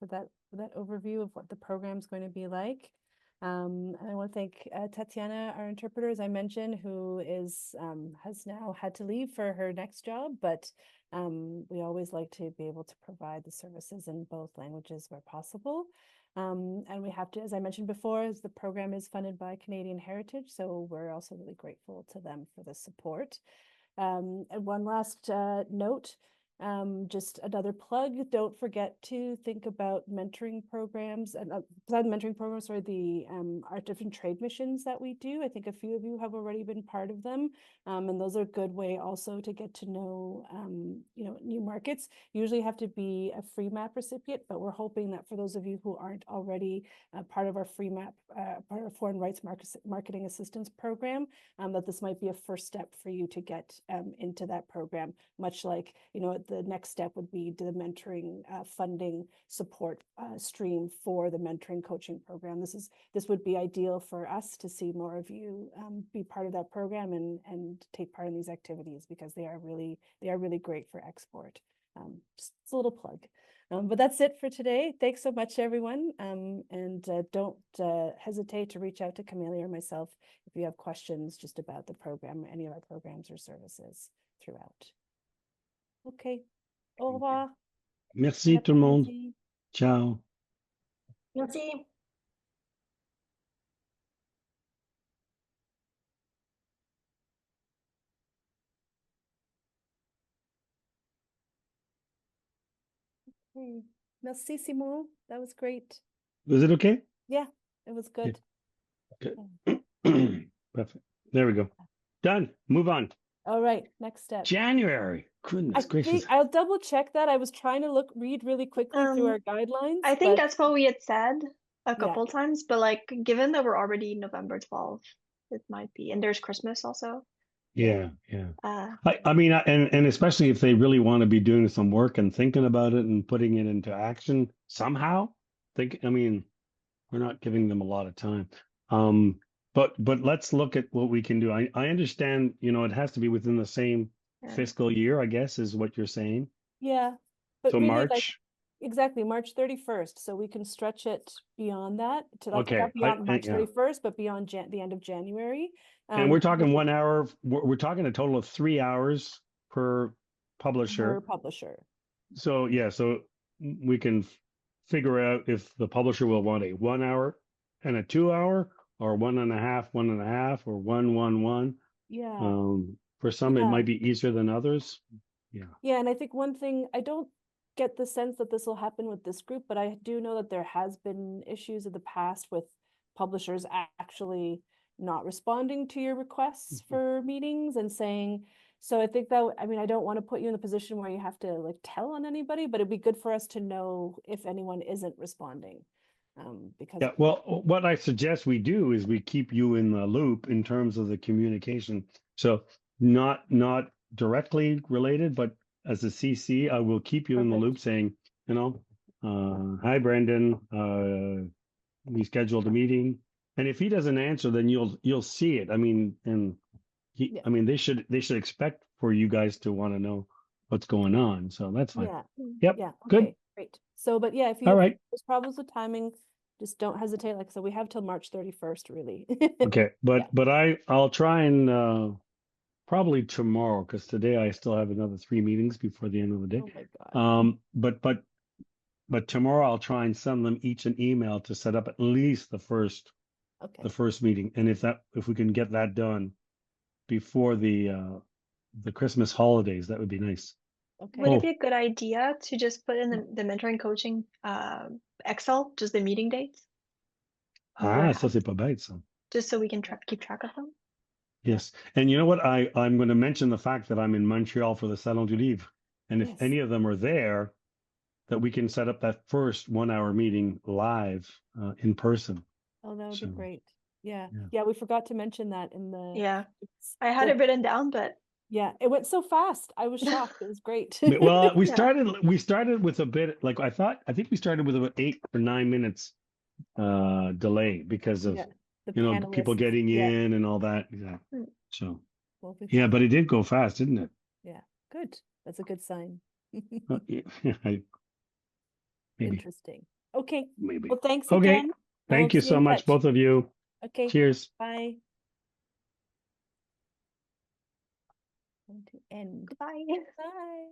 Speaker 1: that overview of what the program is going to be like. And I want to thank Tatiana, our interpreter, as I mentioned, who has now had to leave for her next job, but we always like to be able to provide the services in both languages where possible. And we have to, as I mentioned before, as the program is funded by Canadian Heritage, so we're also really grateful to them for the support. And one last note, just another plug, don't forget to think about mentoring programs and beside the mentoring programs or the our different trade missions that we do. I think a few of you have already been part of them, and those are a good way also to get to know new markets. You usually have to be a free map recipient, but we're hoping that for those of you who aren't already part of our free map, part of our foreign rights marketing assistance program, that this might be a first step for you to get into that program, much like, the next step would be the mentoring funding support stream for the mentoring coaching program. This would be ideal for us to see more of you be part of that program and take part in these activities, because they are really great for export. Just a little plug. But that's it for today. Thanks so much, everyone. And don't hesitate to reach out to Camelia or myself if you have questions just about the program, any of our programs or services throughout. Okay. Au revoir.
Speaker 2: Merci tout le monde.
Speaker 1: Bon
Speaker 2: Ciao.
Speaker 12: Merci.
Speaker 1: Okay. Merci, Simon. That was great.
Speaker 2: Was it okay?
Speaker 1: Yeah, it was good.
Speaker 2: Good. Perfect. There we go. Done. Move on.
Speaker 1: All right, next step.
Speaker 2: January. Goodness gracious.
Speaker 1: I'll double check that. I was trying to read really quickly through our guidelines.
Speaker 13: I think that's what we had said a
Speaker 1: Yeah.
Speaker 13: couple times, but like given that we're already November 12th, it might be, and there's Christmas also.
Speaker 2: Yeah.
Speaker 13: I
Speaker 2: mean, and especially if they really want to be doing some work and thinking about it and putting it into action somehow. We're not giving them a lot of time. But let's look at what we can do. I understand, it has to be within the same fiscal year, I guess, is what you're saying.
Speaker 1: Yeah. But
Speaker 2: So
Speaker 1: really,
Speaker 2: March.
Speaker 1: Exactly, March 31st. So we can stretch it beyond that to
Speaker 2: Okay.
Speaker 1: not beyond March 31st, but beyond the end of January.
Speaker 2: And we're talking 1 hour. We're talking a total of 3 hours per publisher. So yeah, so we can figure out if the publisher will want a 1 hour and a 2 hour, or 1.5, or 1.
Speaker 1: Yeah.
Speaker 2: For some, it might be easier than others. Yeah.
Speaker 1: Yeah, and I think one thing, I don't get the sense that this will happen with this group, but I do know that there has been issues in the past with publishers actually not responding to your requests for meetings and saying, so I think that, I don't want to put you in a position where you have to tell on anybody, but it'd be good for us to know if anyone isn't responding. Because
Speaker 2: yeah, well, what I suggest we do is we keep you in the loop in terms of the communication. So not directly related, but as a CC, I will keep you in the loop saying, hi, Brendan, we scheduled a meeting. And if he doesn't answer, then you'll see it. They should expect for you guys to want to know what's going on. So that's fine. Yep.
Speaker 1: Yeah.
Speaker 2: Good.
Speaker 1: Okay, great. So, but yeah, if you have problems with timing, just don't hesitate. Like I said, we have till March 31st, really.
Speaker 2: Okay. But I'll try and probably tomorrow, because today I still have another 3 meetings before the end of the day.
Speaker 1: Oh my God.
Speaker 2: But tomorrow I'll try and send them each an email to set up at least the first meeting. And if we can get that done before the Christmas holidays, that would be nice.
Speaker 1: Okay.
Speaker 13: Would it be a good idea to just put in the mentoring coaching Excel, just the meeting dates?
Speaker 2: Ah, ça c'est pas bête, ça.
Speaker 13: Just so we can keep track of them?
Speaker 2: Yes. And you know what? I'm going to mention the fact that I'm in Montreal for the Salon du Livre. And if any of them are there, that we can set up that first 1 hour meeting live in person.
Speaker 1: Oh, that would be great. Yeah. Yeah. We forgot to mention that in the.
Speaker 13: Yeah. I had it written down, but.
Speaker 1: Yeah, it went so fast. I was shocked. It was great.
Speaker 2: Well, we started with a bit, like I think we started with about 8 or 9 minutes delay because of people getting in and all that. Yeah. So yeah, but it did go fast, didn't it?
Speaker 1: Yeah, good. That's a good sign.
Speaker 2: Maybe.
Speaker 1: Interesting. Okay.
Speaker 2: Maybe.
Speaker 1: Well, thanks
Speaker 2: Okay.
Speaker 1: again.
Speaker 2: Thank you so much, both of you.
Speaker 1: Okay.
Speaker 2: Cheers.
Speaker 1: Bye. Going to end.
Speaker 13: Goodbye.
Speaker 1: Bye.